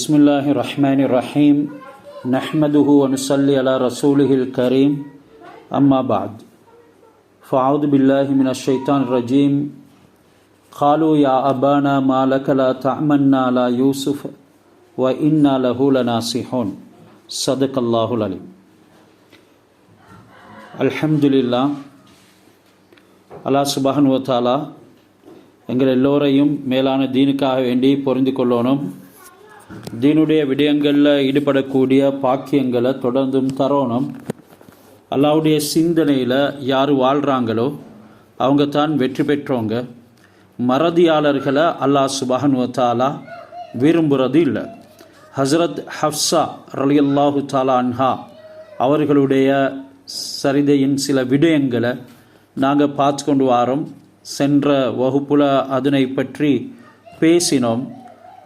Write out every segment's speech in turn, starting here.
பிஸ்மில்லாஹி ரஹ்மானிர் ரஹீம். நஹ்மதுஹு வ நுஸல்லி அலா ரசூலிஹில் கரீம். அம்மா பஅத். ஃபஅஊது பில்லாஹி மினஷ் ஷைத்தானிர் ரஜீம். காலூ யா அபானா மா லக லா தஅமன்னா அலா யூசுஃப் வ இன்னா லஹு லநாஸிஹூன். ஸதகல்லாஹுல் அலீம். அல்ஹம்துலில்லாஹ். அல்லாஹ் சுப்ஹானஹு வ தஆலா எங்கள் எல்லோரையும் மேலான தீனுக்காக வேண்டி பொருந்து கொள்ளணும். தீனுடைய விடயங்களில் ஈடுபடக்கூடிய பாக்கியங்களை தொடர்ந்தும் தரணும். அல்லாஹ்வுடைய சிந்தனையில் யார் வாழ்கிறாங்களோ அவங்க தான் வெற்றி பெற்றவங்க. மறதியாளர்களை அல்லாஹ் சுப்ஹானஹு வ தஆலா விரும்புகிறது இல்லை. ஹஸ்ரத் ஹஃப்ஸா ரலியல்லாஹு தஆலா அன்ஹா அவர்களுடைய சரிதையின் சில விடயங்களை நாங்கள் பார்த்து கொண்டு வாரோம். சென்ற வகுப்புல அதனை பற்றி பேசினோம்.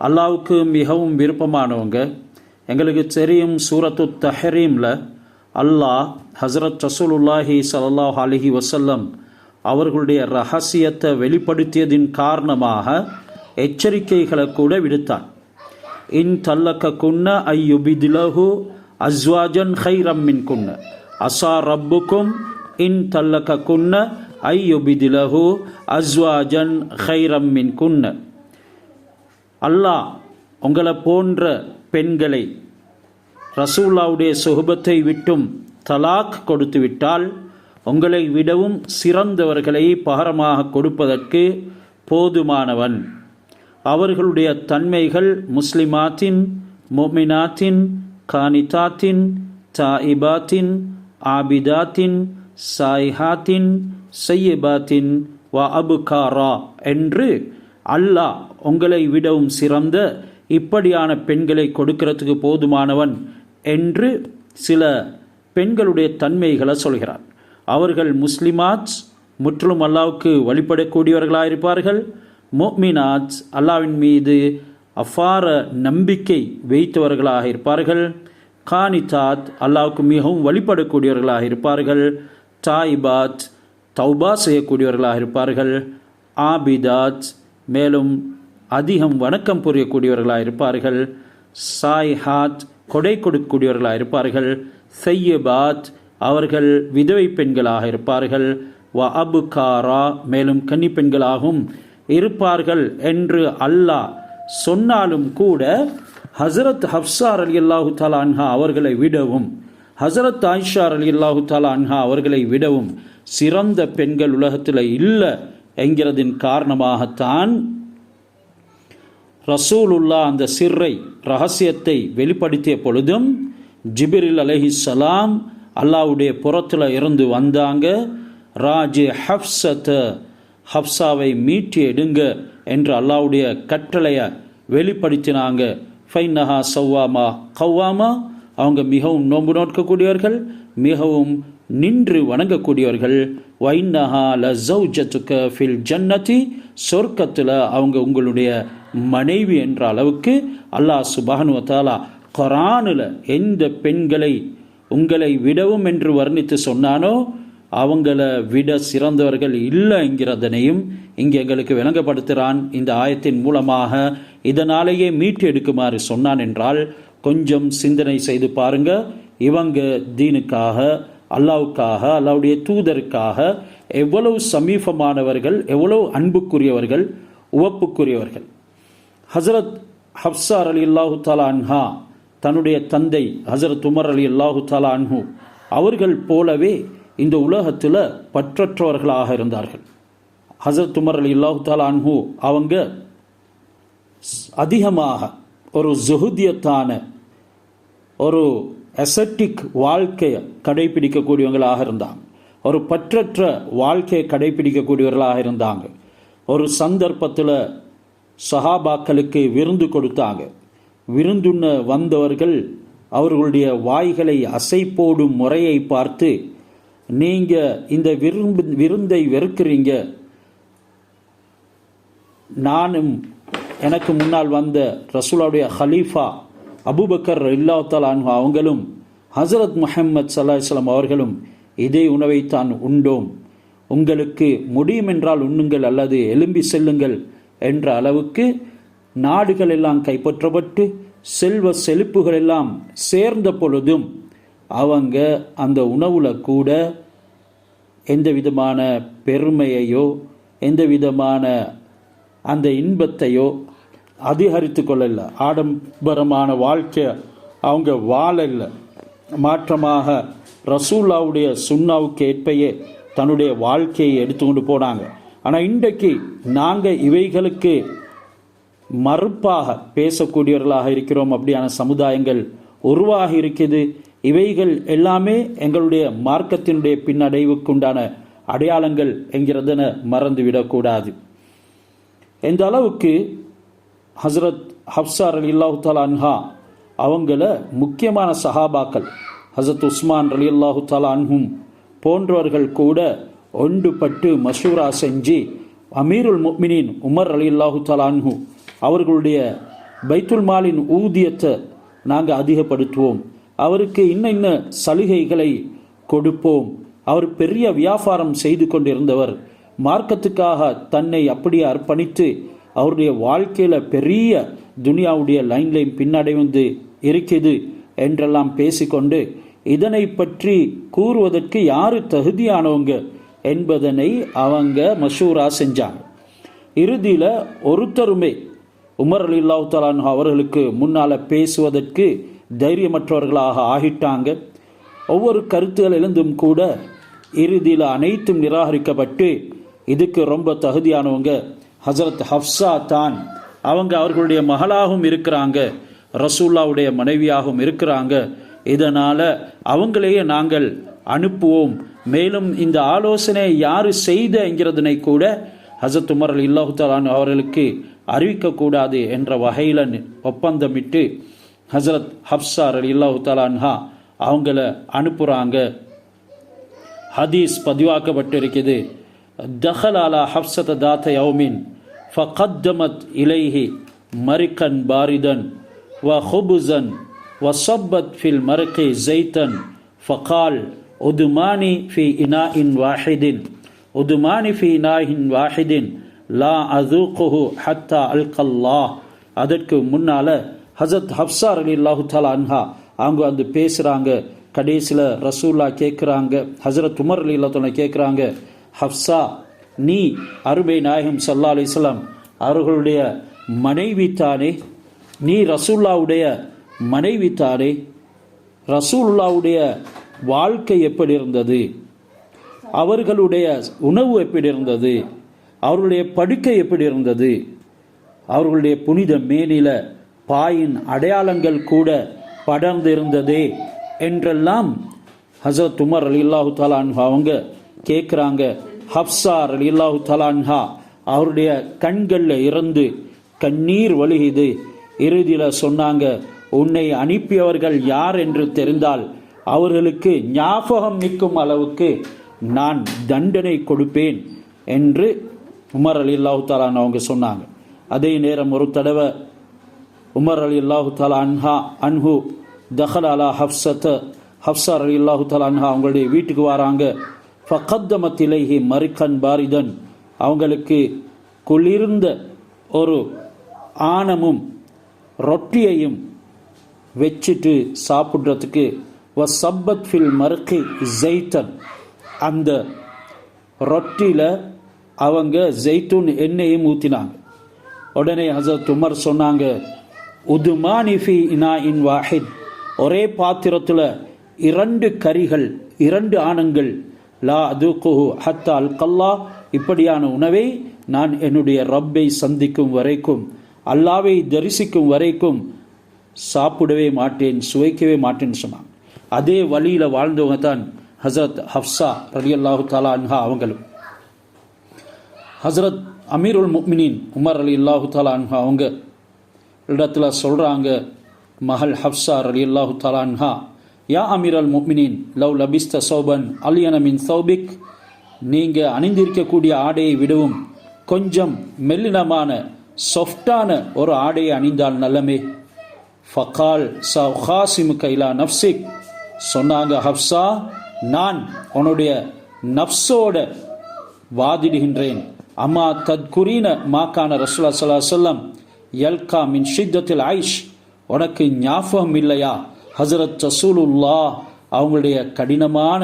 அல்லாஹ்வுக்கு மிகவும் விருப்பமானவங்க. எங்களுக்கு தெரியும், சூரத்து தஹரீமில் அல்லாஹ் ஹஸ்ரத் ரசூலுல்லாஹி ஸல்லல்லாஹு அலைஹி வஸல்லம் அவர்களுடைய ரகசியத்தை வெளிப்படுத்தியதின் காரணமாக எச்சரிக்கைகளை கூட விடுத்தான். இன் தல்லக்க குன்ன ஐயுபிதிலஹு அஸ்வாஜன் ஹைரம் மின் குன்ன அசா ரப்புக்கும் இன் தல்லக்க குன்ன ஐயுபிதிலஹு அஸ்வாஜன் ஹைரம் மின் குன்ன. அல்லாஹ் உங்களை போன்ற பெண்களை ரசூலுல்லாஹ்வுடைய சுஹபத்தை விட்டும் தலாக் கொடுத்து விட்டால் உங்களை விடவும் சிறந்தவர்களை பகரமாக கொடுப்பதற்கு போதுமானவன். அவர்களுடைய தன்மைகள் முஸ்லிமாத்தின், முஃமினாத்தின், கானிதாத்தின், தாயிபாத்தின், ஆபிதாத்தின், சாயிஹாத்தின், சய்யிபாத்தின் வ அபுகாரா என்று அல்லாஹ் உங்களை விடவும் சிறந்த இப்படியான பெண்களை கொடுக்கிறதுக்கு போதுமானவன் என்று சில பெண்களுடைய தன்மைகளை சொல்கிறார். அவர்கள் முஸ்லிமாத், முற்றிலும் அல்லாஹ்வுக்கு வழிபடக்கூடியவர்களாக இருப்பார்கள். முஃமினாத், அல்லாஹ்வின் மீது அஃபார நம்பிக்கை வைத்தவர்களாக இருப்பார்கள். கானிதாத், அல்லாஹ்வுக்கு மிகவும் வழிபடக்கூடியவர்களாக இருப்பார்கள். தாயிபாத், தௌபா செய்யக்கூடியவர்களாக இருப்பார்கள். ஆபிதாத், மேலும் அதிகம் வணக்கம் புரியக்கூடியவர்களாக இருப்பார்கள். சாய்ஹாத், கொடை கொடுக்கக்கூடியவர்களாக இருப்பார்கள். சய்யிபாத், அவர்கள் விதவை பெண்களாக இருப்பார்கள். வ அபுகாரா, மேலும் கன்னி பெண்களாகவும் இருப்பார்கள் என்று அல்லாஹ் சொன்னாலும் கூட ஹஸ்ரத் ஹஃப்ஸா ரலியல்லாஹு தஆலா அன்ஹா அவர்களை விடவும், ஹஸ்ரத் ஆயிஷா ரலியல்லாஹு தஆலா அன்ஹா அவர்களை விடவும் சிறந்த பெண்கள் உலகத்தில் இல்லை என்கிறதின் காரணமாகத்தான் ரசூலுல்லாஹ் அந்த சிர்ரை ரகசியத்தை வெளிப்படுத்திய பொழுதும் ஜிப்ரீல் அலைஹிஸ்ஸலாம் அல்லாஹ்வுடைய புறத்தில் இருந்து வந்தாங்க. ராஜி ஹஃப்ஸாவை மீட்டி எடுங்க என்று அல்லாஹ்வுடைய கட்டளையை வெளிப்படுத்தினாங்க. ஃபைனஹா சவ்வாமா கவ்வாமா, அவங்க மிகவும் நோன்பு நோக்கக்கூடியவர்கள், மிகவும் நின்று வணங்கக்கூடியவர்கள். வைன்னஹா லஸௌஜத்துக ஃபில் ஜன்னதி, சொர்க்கத்தில் அவங்க உங்களுடைய மனைவி என்ற அளவுக்கு அல்லாஹ் சுப்ஹானஹு வ தஆலா குர்ஆனில் எந்த பெண்களை உங்களை விடவும் என்று வர்ணித்து சொன்னானோ அவங்கள விட சிறந்தவர்கள் இல்லை என்கிறதனையும் இங்கே எங்களுக்கு விளங்கப்படுத்துகிறான். இந்த ஆயத்தின் மூலமாக இதனாலேயே மீட்டு எடுக்குமாறு சொன்னான் என்றால் கொஞ்சம் சிந்தனை செய்து பாருங்க. இவங்க தீனுக்காக, அல்லாஹ்வுக்காக, அல்லாஹ்வுடைய தூதருக்காக எவ்வளவு சமீபமானவர்கள், எவ்வளவு அன்புக்குரியவர்கள், உவப்புக்குரியவர்கள். ஹஸ்ரத் ஹஃப்ஸா ரலியல்லாஹு தஆலா அன்ஹா தன்னுடைய தந்தை ஹஸ்ரத் உமர் ரலியல்லாஹு தஆலா அன்ஹு அவர்கள் போலவே இந்த உலகத்தில் பற்றற்றவர்களாக இருந்தார்கள். ஹஸ்ரத் உமர் ரலியல்லாஹு தஆலா அன்ஹு அவங்க அதிகமாக ஒரு ஜுஹூதியத்தான, ஒரு அசெட்டிக் வாழ்க்கையை கடைபிடிக்கக்கூடியவங்களாக இருந்தாங்க. ஒரு பற்றற்ற வாழ்க்கையை கடைபிடிக்கக்கூடியவர்களாக இருந்தாங்க. ஒரு சந்தர்ப்பத்தில் சஹாபாக்களுக்கு விருந்து கொடுத்தாங்க. விருந்துண்ண வந்தவர்கள் அவர்களுடைய வாய்களை அசை போடும் முறையை பார்த்து, நீங்கள் இந்த விருந்தை வெறுக்கிறீங்க, நானும் எனக்கு முன்னால் வந்த ரசூலுல்லாஹ்வுடைய ஹலீஃபா அபூபக்கர் ரலியல்லாஹு தஆலா அன்ஹு அவங்களும் ஹஸ்ரத் முஹம்மது ஸல்லல்லாஹு அலைஹி வஸல்லம் அவர்களும் இதே உணவைத்தான் உண்டோம், உங்களுக்கு முடியும் என்றால் உண்ணுங்கள் அல்லது எழும்பி செல்லுங்கள் என்ற அளவுக்கு நாடுகள் எல்லாம் கைப்பற்றப்பட்டு செல்வ செழிப்புகள் எல்லாம் சேர்ந்த பொழுதும் அவங்க அந்த உணவுல கூட எந்த விதமான பெருமையையோ எந்த விதமான அந்த இன்பத்தையோ அதிகரித்து கொள்ளல. ஆடம்பரமான வாழ்க்கை அவங்க வாழல. மாற்றமாக ரசூல்லாவுடைய சுன்னாவுக்கு ஏற்பையே தன்னுடைய வாழ்க்கையை எடுத்துக்கொண்டு போனாங்க. ஆனால் இன்றைக்கு நாங்கள் இவைகளுக்கு மறுப்பாக பேசக்கூடியவர்களாக இருக்கிறோம். அப்படியான சமுதாயங்கள் உருவாகி இருக்குது. இவைகள் எல்லாமே எங்களுடைய மார்க்கத்தினுடைய பின்னடைவுக்குண்டான அடையாளங்கள் என்கிறதன மறந்துவிடக்கூடாது. எந்த அளவுக்கு ஹசரத் ஹப்ஸா ரலியல்லாஹு தஆலா அன்ஹா அவங்கள முக்கியமான சஹாபாக்கள் ஹசரத் உஸ்மான் ரலியல்லாஹு தஆலா அன்ஹும் போன்றவர்கள் கூட ஒன்றுபட்டு மஷூரா செஞ்சு அமீருல் முஃமினீன் உமர் ரலியல்லாஹு தஆலா அன்ஹு அவர்களுடைய பைத்துல் மாலின் ஊதியத்தை நாங்கள் அதிகப்படுத்துவோம், அவருக்கு இன்ன சலுகைகளை கொடுப்போம். அவர் பெரிய வியாபாரம் செய்து கொண்டிருந்தவர், மார்க்கத்துக்காக தன்னை அப்படியே அர்ப்பணித்து அவருடைய வாழ்க்கையில் பெரிய துனியாவுடைய லைன்லையும் பின்னடைந்து இருக்குது என்றெல்லாம் பேசிக்கொண்டு இதனை பற்றி கூறுவதற்கு யாரு தகுதியானவங்க என்பதனை அவங்க மஷூரா செஞ்சாங்க. இறுதியில் ஒருத்தருமே உமர் ரலியல்லாஹு தஆலா அன்ஹு அவர்களுக்கு முன்னால் பேசுவதற்கு தைரியமற்றவர்களாக ஆகிட்டாங்க. ஒவ்வொரு கருத்துகளிலிருந்தும் கூட இறுதியில் அனைத்தும் நிராகரிக்கப்பட்டு இதுக்கு ரொம்ப தகுதியானவங்க ஹசரத் ஹப்ஸா தான். அவங்க அவர்களுடைய மகளாகவும் இருக்கிறாங்க, ரசூல்லாவுடைய மனைவியாகவும் இருக்கிறாங்க. இதனால் அவங்களையே நாங்கள் அனுப்புவோம். மேலும் இந்த ஆலோசனை யார் செய்த என்கிறதனை கூட ஹசரத் உமர் ரலியல்லாஹு தஆலா அன்ஹு அவர்களுக்கு அறிவிக்கக்கூடாது என்ற வகையில் ஒப்பந்தமிட்டு ஹசரத் ஹப்ஸா ரலியல்லாஹு தஆலா அன்ஹா அவங்கள அனுப்புகிறாங்க. ஹதீஸ் பதிவாக்கப்பட்டிருக்குது. தஹல் அலா ஹப்ஸத தாத்த யௌமின் ஃபகத்தமத் இலைஹி மரிக்கன் பாரிதன் வ ஹுபுசன் வ சப்பத் ஃபில் மர்கி ஜைத்தன் ஃபகால் உதுமானி ஃபி இனாஇன் வாஹிதின் உதுமானி ஃபி இனாஇன் வாஹிதின் லா அதுகுஹு ஹத்தா அல்கல்லாஹ். அதற்கு முன்னால் ஹசரத் ஹப்ஸா ரலியல்லாஹு தஆலா அன்ஹா அவங்க வந்து பேசுகிறாங்க. கடைசியில் ரசூல்லா கேட்குறாங்க, ஹசரத் உமர் ரலியல்லாஹு தஆலா கேட்குறாங்க, ஹப்ஸா நீ அருமை நாயகம் ஸல்லல்லாஹு அலைஹி வஸல்லம் அவர்களுடைய மனைவி தானே, நீ ரசூல்லாவுடைய மனைவி தானே, ரசூலுல்லாவுடைய வாழ்க்கை எப்படி இருந்தது, அவர்களுடைய உணவு எப்படி இருந்தது, அவர்களுடைய படுக்கை எப்படி இருந்தது, அவர்களுடைய புனித மேனில பாயின் அடையாளங்கள் கூட படர்ந்து இருந்ததே என்றெல்லாம் ஹசரத் உமர் ரலியல்லாஹு தஆலா அன்ஹு அவங்க கேட்குறாங்க. ஹப்ஸா ரலியல்லாஹு தஆலா அன்ஹா அவருடைய கண்களில் இருந்து கண்ணீர் வழியுது. இறுதியில் சொன்னாங்க, உன்னை அனுப்பியவர்கள் யார் என்று தெரிந்தால் அவர்களுக்கு ஞாபகம் நிற்கும் அளவுக்கு நான் தண்டனை கொடுப்பேன் என்று உமர் ரலியல்லாஹு தஆலா அவங்க சொன்னாங்க. அதே நேரம் ஒரு தடவை உமர் ரலியல்லாஹு தஆலா அன்ஹு தஹல் அலா ஹப்ஸா ரலியல்லாஹு தஆலா அன்ஹா அவங்களுடைய வீட்டுக்கு வராங்க. ஃபகத்தமத் இலைஹி மரிக்கன் பாரிதன், அவங்களுக்கு குளிர்ந்த ஒரு ஆணமும் ரொட்டியையும் வச்சுட்டு சாப்பிட்றதுக்கு வ சப்பத் ஃபில் மர்கி ஜைத்தன், அந்த ரொட்டியில் அவங்க ஜெய்தூன் எண்ணெயும் ஊற்றினாங்க. உடனே ஹசரத் உமர் சொன்னாங்க, உதுமானி ஃபி இனாஇன் வாஹித், ஒரே பாத்திரத்தில் 2 கரிகள் 2 ஆணங்கள், லா அதுகுஹு ஹத்தா அல்கல்லா, இப்படியான உணவை நான் என்னுடைய ரப்பை சந்திக்கும் வரைக்கும், அல்லாவை தரிசிக்கும் வரைக்கும் சாப்பிடவே மாட்டேன், சுவைக்கவே மாட்டேன்னு சொன்னாங்க. அதே வழியில் வாழ்ந்தவங்க தான் ஹசரத் ஹப்ஸா ரலியல்லாஹு தஆலா அன்ஹா அவங்களும். ஹசரத் அமீருல் முஃமினீன் உமர் ரலியல்லாஹு தஆலா அன்ஹா அவங்க இடத்துல சொல்கிறாங்க, மகள் ஹப்ஸா ரலியல்லாஹு தஆலா அன்ஹா, யா அமீருல் முஃமினீன் லவ் லபிஸ்த சௌபன் அலியன மின் சௌபிக், நீங்கள் அணிந்திருக்கக்கூடிய ஆடையை விடவும் கொஞ்சம் மெல்லினமான சாஃப்டான ஒரு ஆடையை அணிந்தால் நல்லமே. ஃபகால் சஹாசிமு கைலா நப்சிக், சொன்னாங்க, ஹப்ஸா நான் உன்னுடைய நப்சோட வாதிடுகின்றேன். அம்மா தத்குரீன மாக்கான ரசூலுல்லாஹி ஸல்லல்லாஹு அலைஹி வஸல்லம் யல்கா மின் ஷித்தத்தில் ஐஷ், உனக்கு ஞாபகம் இல்லையா ஹசரத் ரசூலுல்லாஹ் அவங்களுடைய கடினமான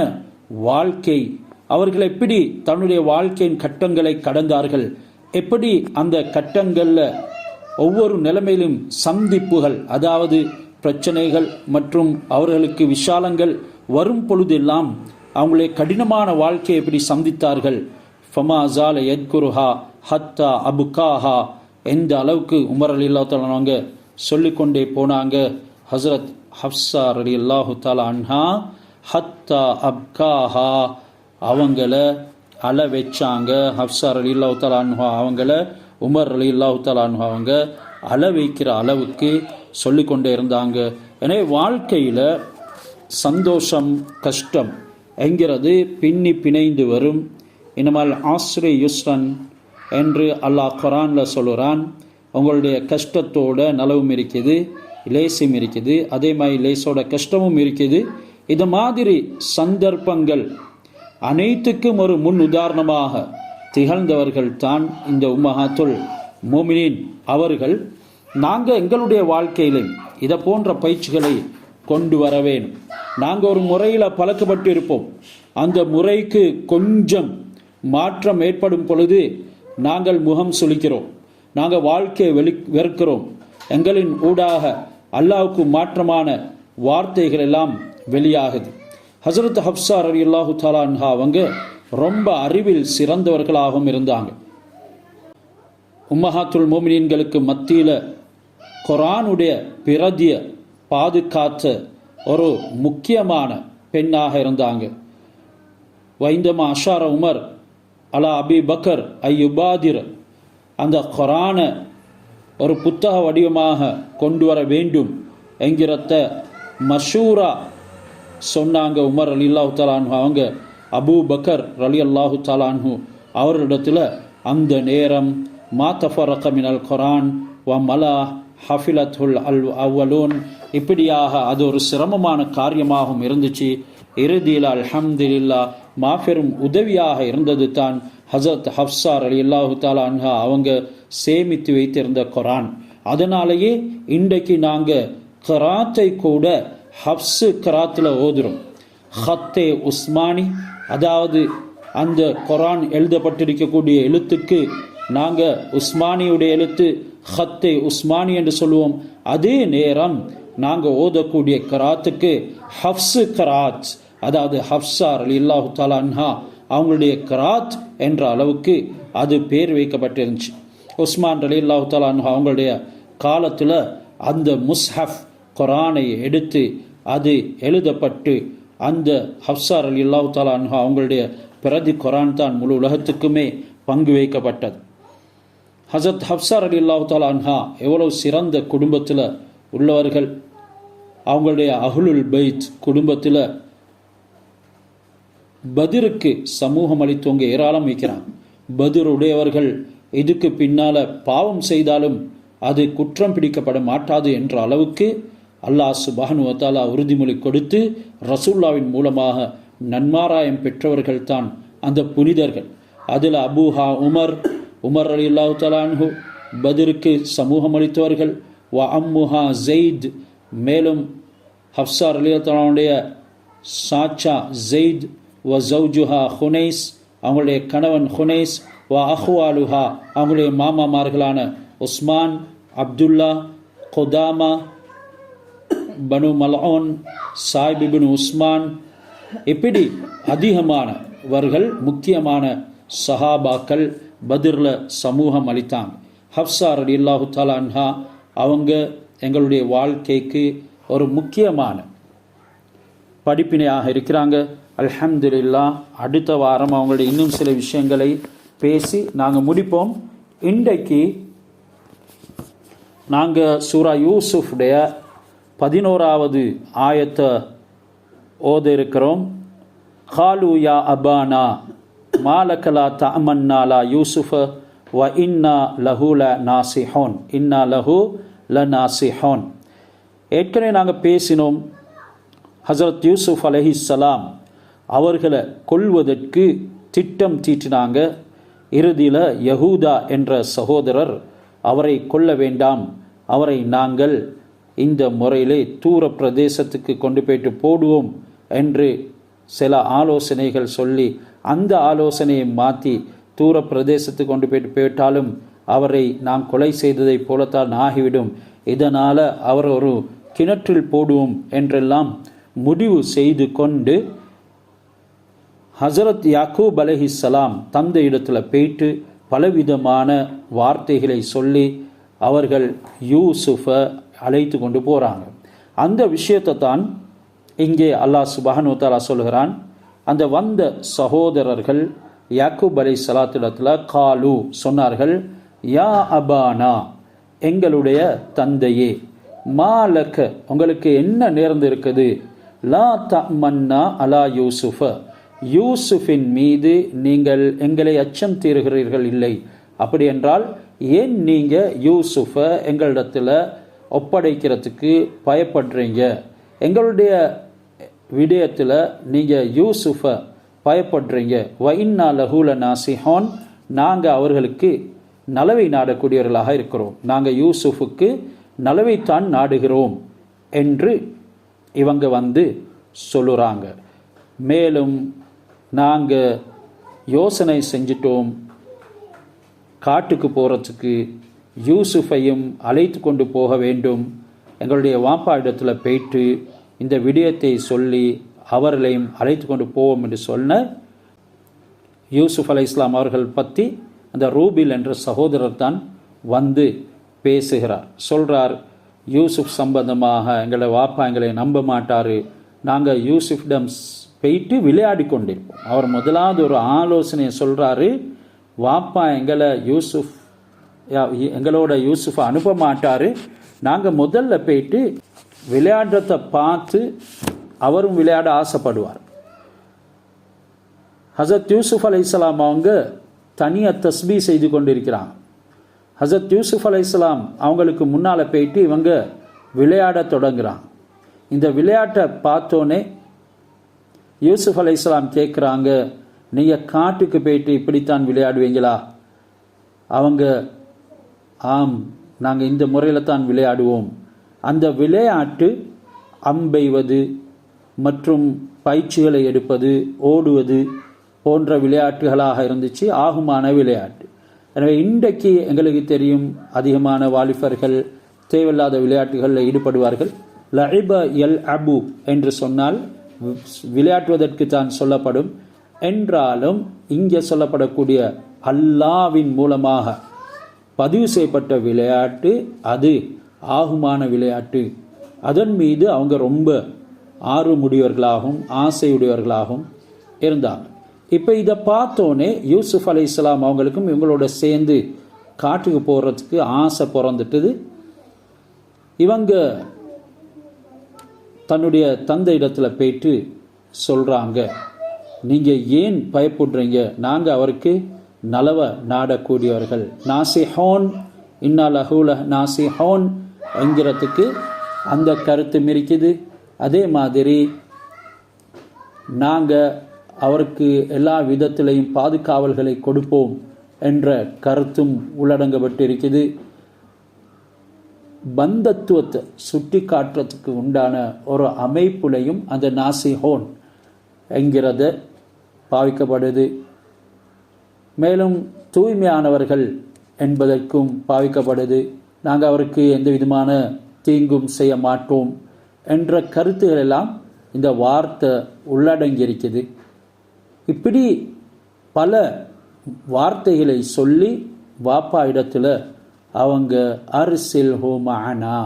வாழ்க்கை, அவர்கள் எப்படி தன்னுடைய வாழ்க்கையின் கட்டங்களை கடந்தார்கள், எப்படி அந்த கட்டங்களில் ஒவ்வொரு நிலைமையிலும் சந்திப்புகள், அதாவது பிரச்சனைகள் மற்றும் அவர்களுக்கு விஷாலங்கள் வரும் பொழுதெல்லாம் அவங்களுடைய கடினமான வாழ்க்கையை எப்படி சந்தித்தார்கள். ஃபமா ஜால யத்குருஹா ஹத்தா அபுகாஹா, எந்த அளவுக்கு உமர் ரலியல்லாஹு தஆலா அவங்க சொல்லிக்கொண்டே போனாங்க. ஹஸ்ரத் ஹப்ஸா ரலியல்லாஹு தஆலா அன்ஹா ஹத்தா அப்காஹா, அவங்கள அழ வச்சாங்க. ஹப்ஸா ரலியல்லாஹு தஆலா அன்ஹா அவங்கள உமர் ரலியல்லாஹு தஆலா அன்ஹு அவங்க அழ வைக்கிற அளவுக்கு சொல்லிக்கொண்டே இருந்தாங்க. எனவே வாழ்க்கையில் சந்தோஷம் கஷ்டம் என்கிறது பின்னி பிணைந்து வரும். இனமால் ஆஸ்ரி யுஸ்ரன் என்று அல்லாஹ் குர்ஆனில் சொல்கிறான். உங்களுடைய கஷ்டத்தோட நலவும் இருக்குது, லேசும் இருக்குது, அதே மாதிரி லேசோட கஷ்டமும் இருக்குது. இது மாதிரி சந்தர்ப்பங்கள் அனைத்துக்கும் ஒரு முன் உதாரணமாக திகழ்ந்தவர்கள் தான் இந்த உம்மஹாத்துல் மோமினின் அவர்கள். நாங்கள் எங்களுடைய வாழ்க்கையிலும் இதை போன்ற பயிற்சிகளை கொண்டு வர வேணும். நாங்கள் ஒரு முறையில் பழக்கப்பட்டு இருப்போம். அந்த முறைக்கு கொஞ்சம் மாற்றம் ஏற்படும் பொழுது நாங்கள் முகம் சுளிக்கிறோம், நாங்கள் வாழ்க்கையை வெறுக்கிறோம். எங்களின் ஊடாக அல்லாஹ்வுக்கு மாற்றமான வார்த்தைகள் எல்லாம் வெளியாகுது. ஹஸ்ரத் ஹப்ஸா ரலியல்லாஹு தஆலா அன்ஹா அவங்க ரொம்ப அறிவில் சிறந்தவர்களாகவும் இருந்தாங்க. உம்மஹாத்துல் மோமினீன்களுக்கு மத்தியில் குர்ஆனுடைய பிரதிய பாதுகாத்த ஒரு முக்கியமான பெண்ணாக இருந்தாங்க. வைந்தமா அஷார உமர் அலா அபி பக்கர் ஐயுபாதிர், அந்த குர்ஆனை ஒரு புத்தக வடிவமாக கொண்டு வர வேண்டும் என்கிறத மஷூரா சொன்னாங்க. உமர் ரலியல்லாஹு தஆலா அன்ஹு அவங்க அபூ பக்கர் ரலியல்லாஹு தஆலா அன்ஹு அவர்களிடத்தில் அந்த நேரம் மா தஃபரக மினல் குர்ஆன் வ மலா ஹஃபிலத்துல் அவ்வலூன், இப்படியாக அது ஒரு சிரமமான காரியமாகவும் இருந்துச்சு. இறுதியில் அல்ஹம்துலில்லாஹ் மாபெரும் உதவியாக இருந்தது தான் ஹஸரத் ஹப்ஸா ரலியல்லாஹு தஆலா அன்ஹா அவங்க சேமித்து வைத்திருந்த குர்ஆன். அதனாலேயே இன்றைக்கு நாங்கள் கராத்தை கூட ஹப்ஸு கராத்தில் ஓதுறோம். ஹத்தே உஸ்மானி, அதாவது அந்த குர்ஆன் எழுதப்பட்டிருக்கக்கூடிய எழுத்துக்கு நாங்கள் உஸ்மானியுடைய எழுத்து ஹத்தே உஸ்மானி என்று சொல்லுவோம். அதே நேரம் நாங்கள் ஓதக்கூடிய கராத்துக்கு ஹப்ஸு கராத், அதாவது ஹப்ஸா ரலியல்லாஹு தஆலா அன்ஹா அவங்களுடைய கராத் என்ற அளவுக்கு அது பேர் வைக்கப்பட்டிருந்துச்சு. உஸ்மான் ரலியல்லாஹு தஆலா அன்ஹு அவங்களுடைய காலத்தில் அந்த முஸ்ஹஃப் குர்ஆனை எடுத்து அது எழுதப்பட்டு அந்த ஹப்ஸா ரலியல்லாஹு தஆலா அன்ஹா அவங்களுடைய பிரதி குர்ஆன் தான் முழு உலகத்துக்குமே பங்கு வைக்கப்பட்டது. ஹஸரத் ஹப்ஸா ரலியல்லாஹு தஆலா அன்ஹா எவ்வளவு சிறந்த குடும்பத்தில் உள்ளவர்கள். அவங்களுடைய அஹ்லுல் பைத் குடும்பத்தில் பத்ருக்கு சமூகம் அளித்தவங்க ஏராளம் வைக்கிறாங்க. பத்ர் உடையவர்கள் இதுக்கு பின்னால் பாவம் செய்தாலும் அது குற்றம் பிடிக்கப்பட மாட்டாது என்ற அளவுக்கு அல்லாஹ் சுப்ஹானஹு வ தஆலா உறுதிமொழி கொடுத்து ரசூலுல்லாஹ்வின் மூலமாக நன்மாராயம் பெற்றவர்கள் தான் அந்த புனிதர்கள். அதில் அபூஹா உமர் ரலியல்லாஹு தஆலா அன்ஹு பத்ருக்கு சமூகம் அளித்தவர்கள். வ அம்முஹா ஸெய்த், மேலும் ஹப்ஸா ரலியல்லாஹு தஆலாவுடைய சாச்சா ஸெய்த். வ ஸௌஜுஹா ஹுனைஸ், அவங்களுடைய கணவன் ஹுனைஸ். வ அஹ்வாலுஹா, அவங்களுடைய மாமாமார்களான உஸ்மான், அப்துல்லா, குதாமா, பனு மல்ஊன், சாயிப் இப்னு உஸ்மான், இப்படி அதிகமானவர்கள் முக்கியமான சஹாபாக்கள் பத்ரில் சமூகம் அளித்தாங்க. ஹப்ஸா ரலியல்லாஹு தஆலா அன்ஹா அவங்க எங்களுடைய வாழ்க்கைக்கு ஒரு முக்கியமான படிப்பினையாக இருக்கிறாங்க. அல்ஹம்துலில்லாஹ். அடுத்த வாரம் அவங்களுடைய இன்னும் சில விஷயங்களை பேசி நாங்கள் முடிப்போம். இன்றைக்கு நாங்கள் சூரா யூசுஃபுடைய 11வது ஆயத்தை ஓத இருக்கிறோம். காலு யா அபானா மாலகலா தஅமன்னா லா யூசுஃப வ இன்னா லஹு லநாசிஹூன், இன்னா லஹு லநாசிஹூன். ஏற்கனவே நாங்கள் பேசினோம். ஹஸரத் யூசுஃப் அலைஹிஸ்ஸலாம் அவர்களை கொல்வதற்கு திட்டம் தீட்டினாங்க. இறுதியில் யஹூதா என்ற சகோதரர் அவரை கொல்ல வேண்டாம், அவரை நாங்கள் இந்த முறையிலே தூர பிரதேசத்துக்கு கொண்டு போயிட்டு போடுவோம் என்று சில ஆலோசனைகள் சொல்லி அந்த ஆலோசனையை மாற்றி தூர பிரதேசத்துக்கு கொண்டு போயிட்டாலும் அவரை நாம் கொலை செய்ததை போலத்தான் ஆகிவிடும், இதனால் அவர் ஒரு கிணற்றில் போடுவோம் என்றெல்லாம் முடிவு செய்து கொண்டு ஹசரத் யாக்கூப் அலைஹிஸ்ஸலாம் தந்தை இடத்துல போயிட்டு பலவிதமான வார்த்தைகளை சொல்லி அவர்கள் யூசுஃபை அழைத்து கொண்டு போகிறாங்க. அந்த விஷயத்தை தான் இங்கே அல்லாஹ் சுப்ஹானஹு வ தஆலா சொல்கிறான். அந்த வந்த சகோதரர்கள் யாக்கூப் அலைஹிஸ்ஸலாத்திடத்தில் காலு சொன்னார்கள், யா அபானா எங்களுடைய தந்தையே, மாலக உங்களுக்கு என்ன நேர்ந்து இருக்குது, லா தமன்னா அலா யூசுஃப யூசுஃபின் மீது நீங்கள் எங்களை அச்சம் தீருகிறீர்கள் இல்லை, அப்படி என்றால் ஏன் நீங்கள் யூசுஃபை எங்களிடத்தில் ஒப்படைக்கிறதுக்கு பயப்படுறீங்க, எங்களுடைய விடயத்தில் நீங்கள் யூசுஃபை பயப்படுறீங்க, வ இன்னா லஹு லநாசிஹூன் நாங்கள் அவர்களுக்கு நலவை நாடக்கூடியவர்களாக இருக்கிறோம், நாங்கள் யூசுஃபுக்கு நலவைத்தான் நாடுகிறோம் என்று இவங்க வந்து சொல்லுறாங்க. மேலும் நாங்கள் யோசனை செஞ்சிட்டோம், காட்டுக்கு போகிறதுக்கு யூசுஃபையும் அழைத்து கொண்டு போக வேண்டும், எங்களுடைய வாப்பா இடத்துல போயிட்டு இந்த விடயத்தை சொல்லி அவர்களையும் அழைத்து கொண்டு போவோம் என்று சொன்ன யூசுஃப் அலைஹிஸ்ஸலாம் அவர்கள் பற்றி அந்த ரூபில் என்ற சகோதரர் தான் வந்து பேசுகிறார். சொல்கிறார், யூசுஃப் சம்பந்தமாக எங்களை வாப்பா எங்களை நம்ப மாட்டார், நாங்கள் யூசுஃபிடம் போயிட்டு விளையாடி கொண்டிருப்போம். அவர் முதலாவது ஒரு ஆலோசனையை சொல்கிறாரு, வாப்பா எங்களோட யூசுஃபை அனுப்ப மாட்டார், நாங்கள் முதல்ல போயிட்டு விளையாடுறதை பார்த்து அவரும் விளையாட ஆசைப்படுவார். ஹசரத் யூசுஃப் அலைஹிஸ்ஸலாம் அவங்க தனியாக தஸ்பீ செய்து கொண்டிருக்கிறாங்க. ஹசரத் யூசுஃப் அலைஹிஸ்ஸலாம் அவங்களுக்கு முன்னால் போயிட்டு இவங்க விளையாட தொடங்குறாங்க. இந்த விளையாட்டை பார்த்தோன்னே யூசுஃப் அலைஹிஸ்ஸலாம் கேட்குறாங்க, நீங்கள் காட்டுக்கு போயிட்டு இப்படித்தான் விளையாடுவீங்களா? அவங்க ஆம், நாங்கள் இந்த முறையில் தான் விளையாடுவோம். அந்த விளையாட்டு அம்பெய்வது மற்றும் பயிற்சிகளை எடுப்பது, ஓடுவது போன்ற விளையாட்டுகளாக இருந்துச்சு, ஆகுமான விளையாட்டு. எனவே இன்றைக்கு எங்களுக்கு தெரியும், அதிகமான வாலிபர்கள் தேவையில்லாத விளையாட்டுகளில் ஈடுபடுவார்கள். லஇப எல் அபு என்று சொன்னால் விளையாட்டுவதற்கு தான் சொல்லப்படும் என்றாலும் இங்கே சொல்லப்படக்கூடிய அல்லாவின் மூலமாக பதிவு செய்யப்பட்ட விளையாட்டு அது ஆகுமான விளையாட்டு. அதன் மீது அவங்க ரொம்ப ஆர்வமுடையவர்களாகவும் ஆசையுடையவர்களாகவும் இருந்தாங்க. இப்போ இதை பார்த்தோன்னே யூசுஃப் அலைஹிஸ்ஸலாம் அவங்களுக்கும் இவங்களோட சேர்ந்து காட்டுக்கு போகிறதுக்கு ஆசை பிறந்துட்டுது. இவங்க தன்னுடைய தந்தை இடத்துல போயிட்டு சொல்கிறாங்க, நீங்கள் ஏன் பயப்படுறீங்க, நாங்கள் அவருக்கு நலவ நாடக்கூடியவர்கள். நாசிஹோன் இன்னா லஹூல நாசிஹோன் என்கிறதுக்கு அந்த கருத்து இருக்குது. அதே மாதிரி நாங்கள் அவருக்கு எல்லா விதத்திலையும் பாதுகாவல்களை கொடுப்போம் என்ற கருத்தும் உள்ளடங்கப்பட்டிருக்குது. பந்தத்துவத்தை சுட்டி காட்டுறதுக்கு உண்டான ஒரு அமைப்புலையும் அந்த நாசிஹோன் என்கிறத பாவிக்கப்படுது. மேலும் தூய்மையானவர்கள் என்பதற்கும் பாவிக்கப்படுது. நாங்கள் அவருக்கு எந்த விதமான தீங்கும் செய்ய மாட்டோம் என்ற கருத்துக்கள் எல்லாம் இந்த வார்த்தை உள்ளடங்கியிருக்குது. இப்படி பல வார்த்தைகளை சொல்லி வாப்பா இடத்துல அவங்க அர்சில் ஹோமானா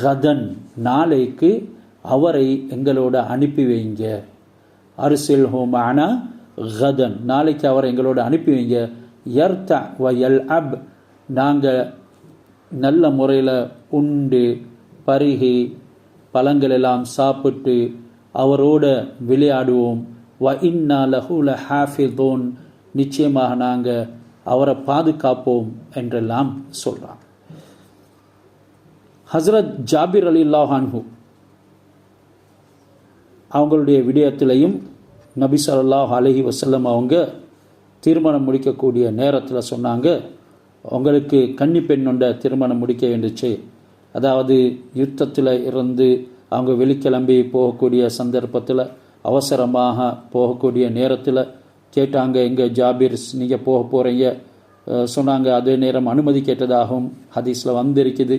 கதன் நாளைக்கு அவரை எங்களோட அனுப்பி வைங்க. அர்சில் ஹோமானா கதன் நாளைக்கு அவரை எங்களோட அனுப்பி வைங்க. யர்த வயல் அப் நாங்கள் நல்ல முறையில் உண்டு பருகி பழங்கள் எல்லாம் சாப்பிட்டு அவரோட விளையாடுவோம். வ இன்னா லஹு லஹாஃபிதூன் நிச்சயமாக நாங்கள் அவரை பாதுகாப்போம் என்றெல்லாம் சொல்கிறாங்க. ஹஸ்ரத் ஜாபிர் ரலியல்லாஹு அன்ஹு அவங்களுடைய விடயத்திலையும் நபி ஸல்லல்லாஹு அலைஹி வஸல்லம் அவங்க திருமணம் முடிக்கக்கூடிய நேரத்தில் சொன்னாங்க, உங்களுக்கு கன்னி பெண்ணொண்ட திருமணம் முடிக்க வேண்டுச்சு. அதாவது யுத்தத்தில் இருந்து அவங்க வெளிக்கிளம்பி போகக்கூடிய சந்தர்ப்பத்தில் அவசரமாக போகக்கூடிய நேரத்தில் கேட்டாங்க, எங்கே ஜாபீர் நீங்கள் போக போகிறீங்க சொன்னாங்க. அதே நேரம் அனுமதி கேட்டதாகவும் ஹதீஸில் வந்திருக்குது.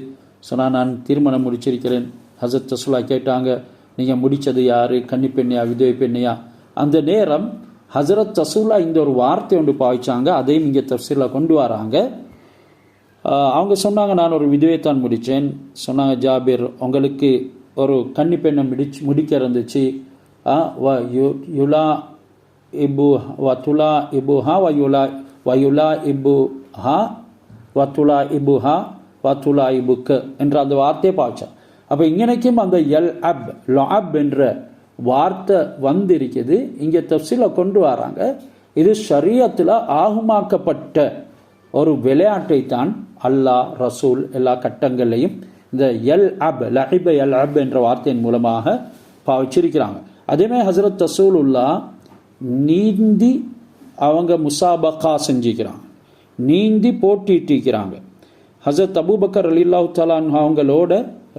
சொன்னால் நான் திருமணம் முடிச்சிருக்கிறேன். ஹசரத் ரசூலா கேட்டாங்க, நீங்கள் முடித்தது யார், கன்னி பெண்ணையா விதவை பெண்ணையா? அந்த நேரம் ஹசரத் ரசூலா இந்த ஒரு வார்த்தை ஒன்று பாவிச்சாங்க. அதையும் இங்கே தஃசீரில் கொண்டு வராங்க. அவங்க சொன்னாங்க, நான் ஒரு விதவைத்தான் முடித்தேன். சொன்னாங்க, ஜாபீர் உங்களுக்கு ஒரு கன்னி பெண்ணை முடிக்க இருந்துச்சு. யுலா இபு வத்துலா இபுஹா வயுலா இபுஹா வத்துலா இபுஹா வத்துலா இபுக்க என்ற அந்த வார்த்தையை பாய்ச்சா. அப்போ இங்கனைக்கும் அந்த லஅப் என்ற வார்த்தை வந்திருக்குது. இங்கே தஃசீரில் கொண்டு வராங்க. இது ஷரியத்தில் ஆகுமாக்கப்பட்ட ஒரு விளையாட்டை தான் அல்லாஹ் ரசூல் எல்லா கட்டங்கள்லையும் இந்த லஹிப என்ற வார்த்தையின் மூலமாக பாவிச்சிருக்கிறாங்க. அதேமாதிரி ஹசரத் ரசூலுல்லா நீந்தி அவங்க முசாபகா செஞ்சுக்கிறாங்க, நீந்தி போட்டிட்டிருக்கிறாங்க. ஹசரத் அபூபக்கர் ரலியல்லாஹு தஆலா அன்ஹு அவங்களோட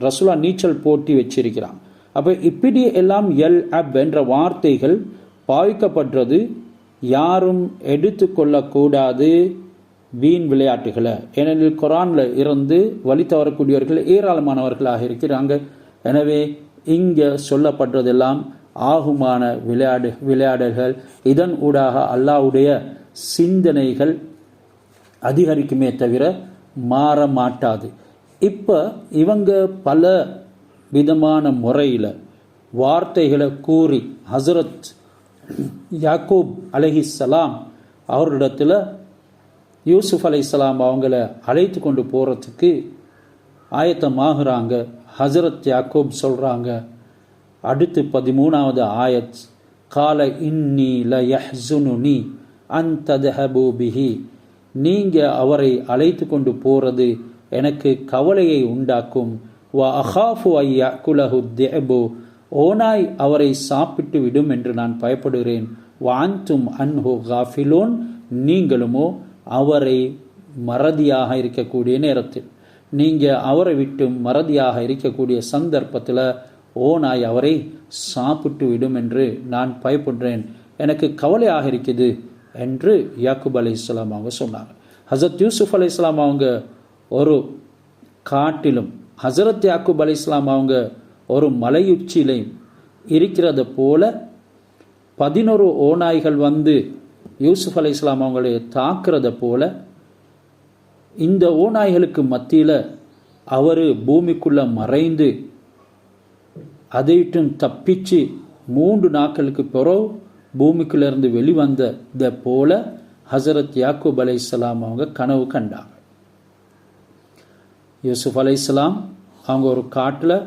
ரசூலா நீச்சல் போட்டி வச்சிருக்கிறாங்க. அப்போ இப்படி எல்லாம் என்ற வார்த்தைகள் பாவிக்கப்படுறது யாரும் எடுத்துக்கொள்ளக்கூடாது வீண் விளையாட்டுகளை. ஏனெனில் குர்ஆனில் இருந்து வழி தவறக்கூடியவர்கள் ஏராளமானவர்களாக இருக்கிறாங்க. எனவே இங்கே சொல்லப்படுறதெல்லாம் ஆகுமான விளையாடல்கள். இதன் ஊடாக அல்லாஹ்வுடைய சிந்தனைகள் அதிகரிக்குமே தவிர மாற மாட்டாது. இப்போ இவங்க பல விதமான முறையில் வார்த்தைகளை கூறி ஹசரத் யாக்கூப் அலைஹிஸ்ஸலாம் அவரிடத்தில் யூசுப் அலைஹிஸ்ஸலாம் அவங்கள அழைத்து கொண்டு போகிறதுக்கு ஆயத்தமாகறாங்க. ஹசரத் யாக்கூப் சொல்கிறாங்க, அடுத்து 13வது ஆயத், கால இன்னி லயஹ்ஸுனுனி அன் தத்ஹபு பிஹி, நீங்கள் அவரை அழைத்து கொண்டு போகிறது எனக்கு கவலையை உண்டாக்கும். வ அஹாஃபு ஐயகுலஹு திஅபு, ஓனாய் அவரை சாப்பிட்டு விடும் என்று நான் பயப்படுகிறேன். வ அன்தும் அன்ஹு காஃபிலூன், நீங்களுமோ அவரை மறதியாக இருக்கக்கூடிய நேரத்தில், நீங்கள் அவரை விட்டு மறதியாக இருக்கக்கூடிய சந்தர்ப்பத்தில் ஓனாய் அவரை சாப்பிட்டு விடும் என்று நான் பயப்படுறேன், எனக்கு கவலையாக இருக்குது என்று யாக்கூப் அலைஹிஸ்ஸலாம் அவங்க சொன்னாங்க. ஹசரத் யூசுப் அலைஹிஸ்ஸலாம் அவங்க ஒரு காட்டிலும், ஹசரத் யாக்கூப் அலைஹிஸ்ஸலாம் அவங்க ஒரு மலையுச்சியிலையும் இருக்கிறத போல 11 ஓநாய்கள் வந்து யூசுப் அலைஹிஸ்ஸலாம் அவங்களை தாக்குறத போல இந்த ஓநாய்களுக்கு மத்தியில் அவர் பூமிக்குள்ளே மறைந்து அதைட்டும் தப்பிச்சு 3 நாட்களுக்கு பிறகு பூமிக்குள்ளேருந்து வெளிவந்ததை போல ஹசரத் யாக்கூப் அலைஹிஸ்ஸலாம் அவங்க கனவு கண்டாங்க. யூசுப் அலைஹிஸ்ஸலாம் அவங்க ஒரு காட்டில்,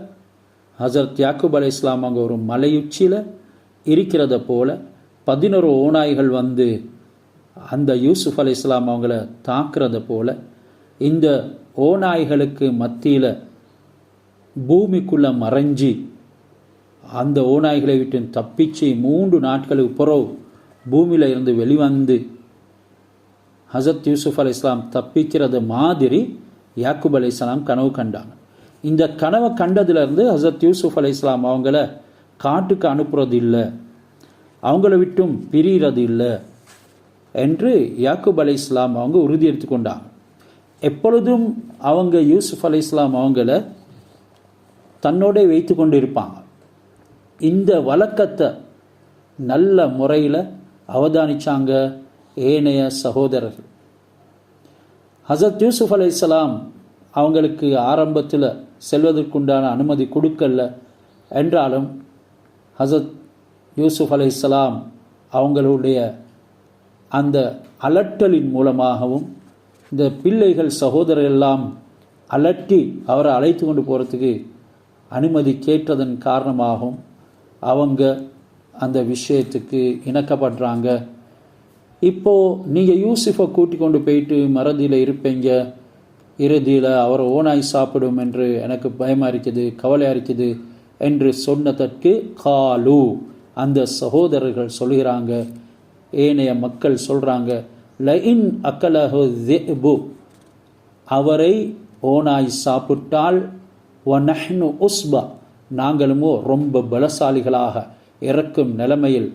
ஹசரத் யாக்கூப் அலைஹிஸ்ஸலாம் அவங்க ஒரு மலையுச்சியில் இருக்கிறத போல 11 ஓநாய்கள் வந்து அந்த யூசுப் அலைஹிஸ்ஸலாம் அவங்கள தாக்குறத போல இந்த ஓநாய்களுக்கு மத்தியில் பூமிக்குள்ளே மறைஞ்சி அந்த ஓநாய்களை விட்டு தப்பிச்சு 3 நாட்களுக்கு பிறகு பூமியில் இருந்து வெளிவந்து ஹசரத் யூசுப் அலைஹிஸ்ஸலாம் தப்பிக்கிறது மாதிரி யாக்கூப் அலைஹிஸ்ஸலாம் கனவு கண்டாங்க. இந்த கனவை கண்டதிலிருந்து ஹசரத் யூசுப் அலைஹிஸ்ஸலாம் அவங்கள காட்டுக்கு அனுப்புறது இல்லை, அவங்கள விட்டும் பிரிகிறது இல்லை என்று யாக்கூப் அலைஹிஸ்ஸலாம் அவங்க உறுதி எடுத்துக்கொண்டாங்க. எப்பொழுதும் அவங்க யூசுப் அலைஹிஸ்ஸலாம் அவங்கள தன்னோட வைத்து கொண்டு இருப்பாங்க. இந்த வழக்கத்தை நல்ல முறையில் அவதானிச்சாங்க ஏனைய சகோதரர்கள். ஹசரத் யூசுப் அலைஹிஸ்ஸலாம் அவங்களுக்கு ஆரம்பத்தில் செல்வதற்குண்டான அனுமதி கொடுக்கல என்றாலும் ஹசரத் யூசுப் அலைஹிஸ்ஸலாம் அவங்களுடைய அந்த அலட்டலின் மூலமாகவும் இந்த பிள்ளைகள் சகோதரர் எல்லாம் அலட்டி அவரை அழைத்து கொண்டு போகிறதுக்கு அனுமதி கேட்டதன் காரணமாகவும் அவங்க அந்த விஷயத்துக்கு இணக்கப்படுறாங்க. இப்போது நீங்கள் யூசுஃபை கூட்டி கொண்டு போயிட்டு மறதியில் இருப்பீங்க, இறுதியில் அவரை ஓனாய் சாப்பிடும் என்று எனக்கு பயமாக இருக்குது, கவலையாக இருக்குது என்று சொன்னதற்கு காலு அந்த சகோதரர்கள் சொல்கிறாங்க, ஏனைய மக்கள் சொல்கிறாங்க, லஇன் அக்கலஹு ذئب, அவரை ஓனாய் சாப்பிட்டால் வநஹ்னு உஸ்பா, நாங்களுமோ ரொம்ப பலசாலிகளாக இறக்கும் நிலைமையில்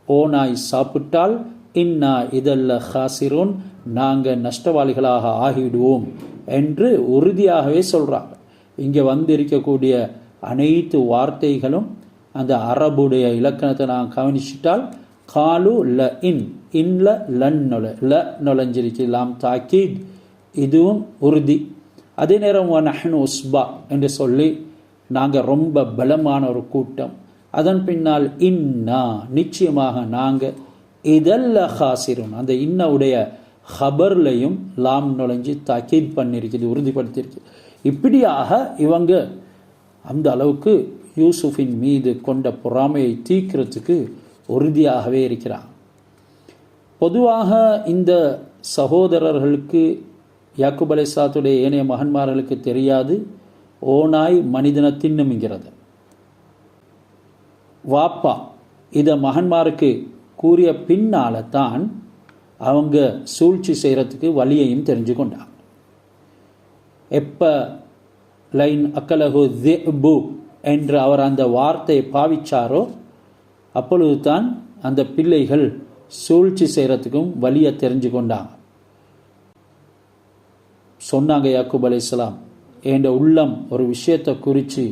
ஓனாய் சாப்பிட்டால் இன்னா இதல்ல ஹாசிரோன், நாங்கள் நஷ்டவாளிகளாக ஆகிவிடுவோம் என்று உறுதியாகவே சொல்கிறாங்க. இங்கே வந்திருக்கக்கூடிய அனைத்து வார்த்தைகளும் அந்த அரபுடைய இலக்கணத்தை நான் கவனிச்சிட்டால் காலு ல இன், இன்ல லன் நுழைஞ்சிருக்கு, லாம் தாக்கீத், இதுவும் உறுதி. அதே நேரம் நஹ்னு உஸ்பா என்று சொல்லி நாங்கள் ரொம்ப பலமான ஒரு கூட்டம். அதன் பின்னால் இன்னா, நிச்சயமாக நாங்கள் இதல்ல ஹாசிரும், அந்த இன்னவுடைய ஹபர்லையும் லாம் நுழைஞ்சி தாக்கீத் பண்ணியிருக்குது, உறுதிப்படுத்தியிருக்கு. இப்படியாக இவங்க அந்த அளவுக்கு யூசுஃபின் மீது கொண்ட பொறாமையை தீர்க்கிறதுக்கு உறுதியாகவே இருக்கிறார். பொதுவாக இந்த சகோதரர்களுக்கு, யாக்கூப் அலைஹிஸ்ஸலாத்துடைய ஏனைய மகன்மார்களுக்கு தெரியாது ஓனாய் மனிதனை தின்னும்ங்கிறது. வாப்பா இதை மகன்மாருக்கு கூறிய பின்னால தான் அவங்க சூழ்ச்சி செய்கிறதுக்கு வழியையும் தெரிஞ்சு கொண்டாங்க. எப்போ லைன் அக்கலஹு திபு என்று அவர் அந்த வார்த்தையை பாவிச்சாரோ அப்பொழுது தான் அந்த பிள்ளைகள் சூழ்ச்சி செய்கிறதுக்கும் வழியை தெரிஞ்சு கொண்டாங்க. சொன்னாங்க யாக்கூப் அலைஹிஸ்ஸலாம், என் உள்ளம் ஒரு விஷயத்தை குறித்து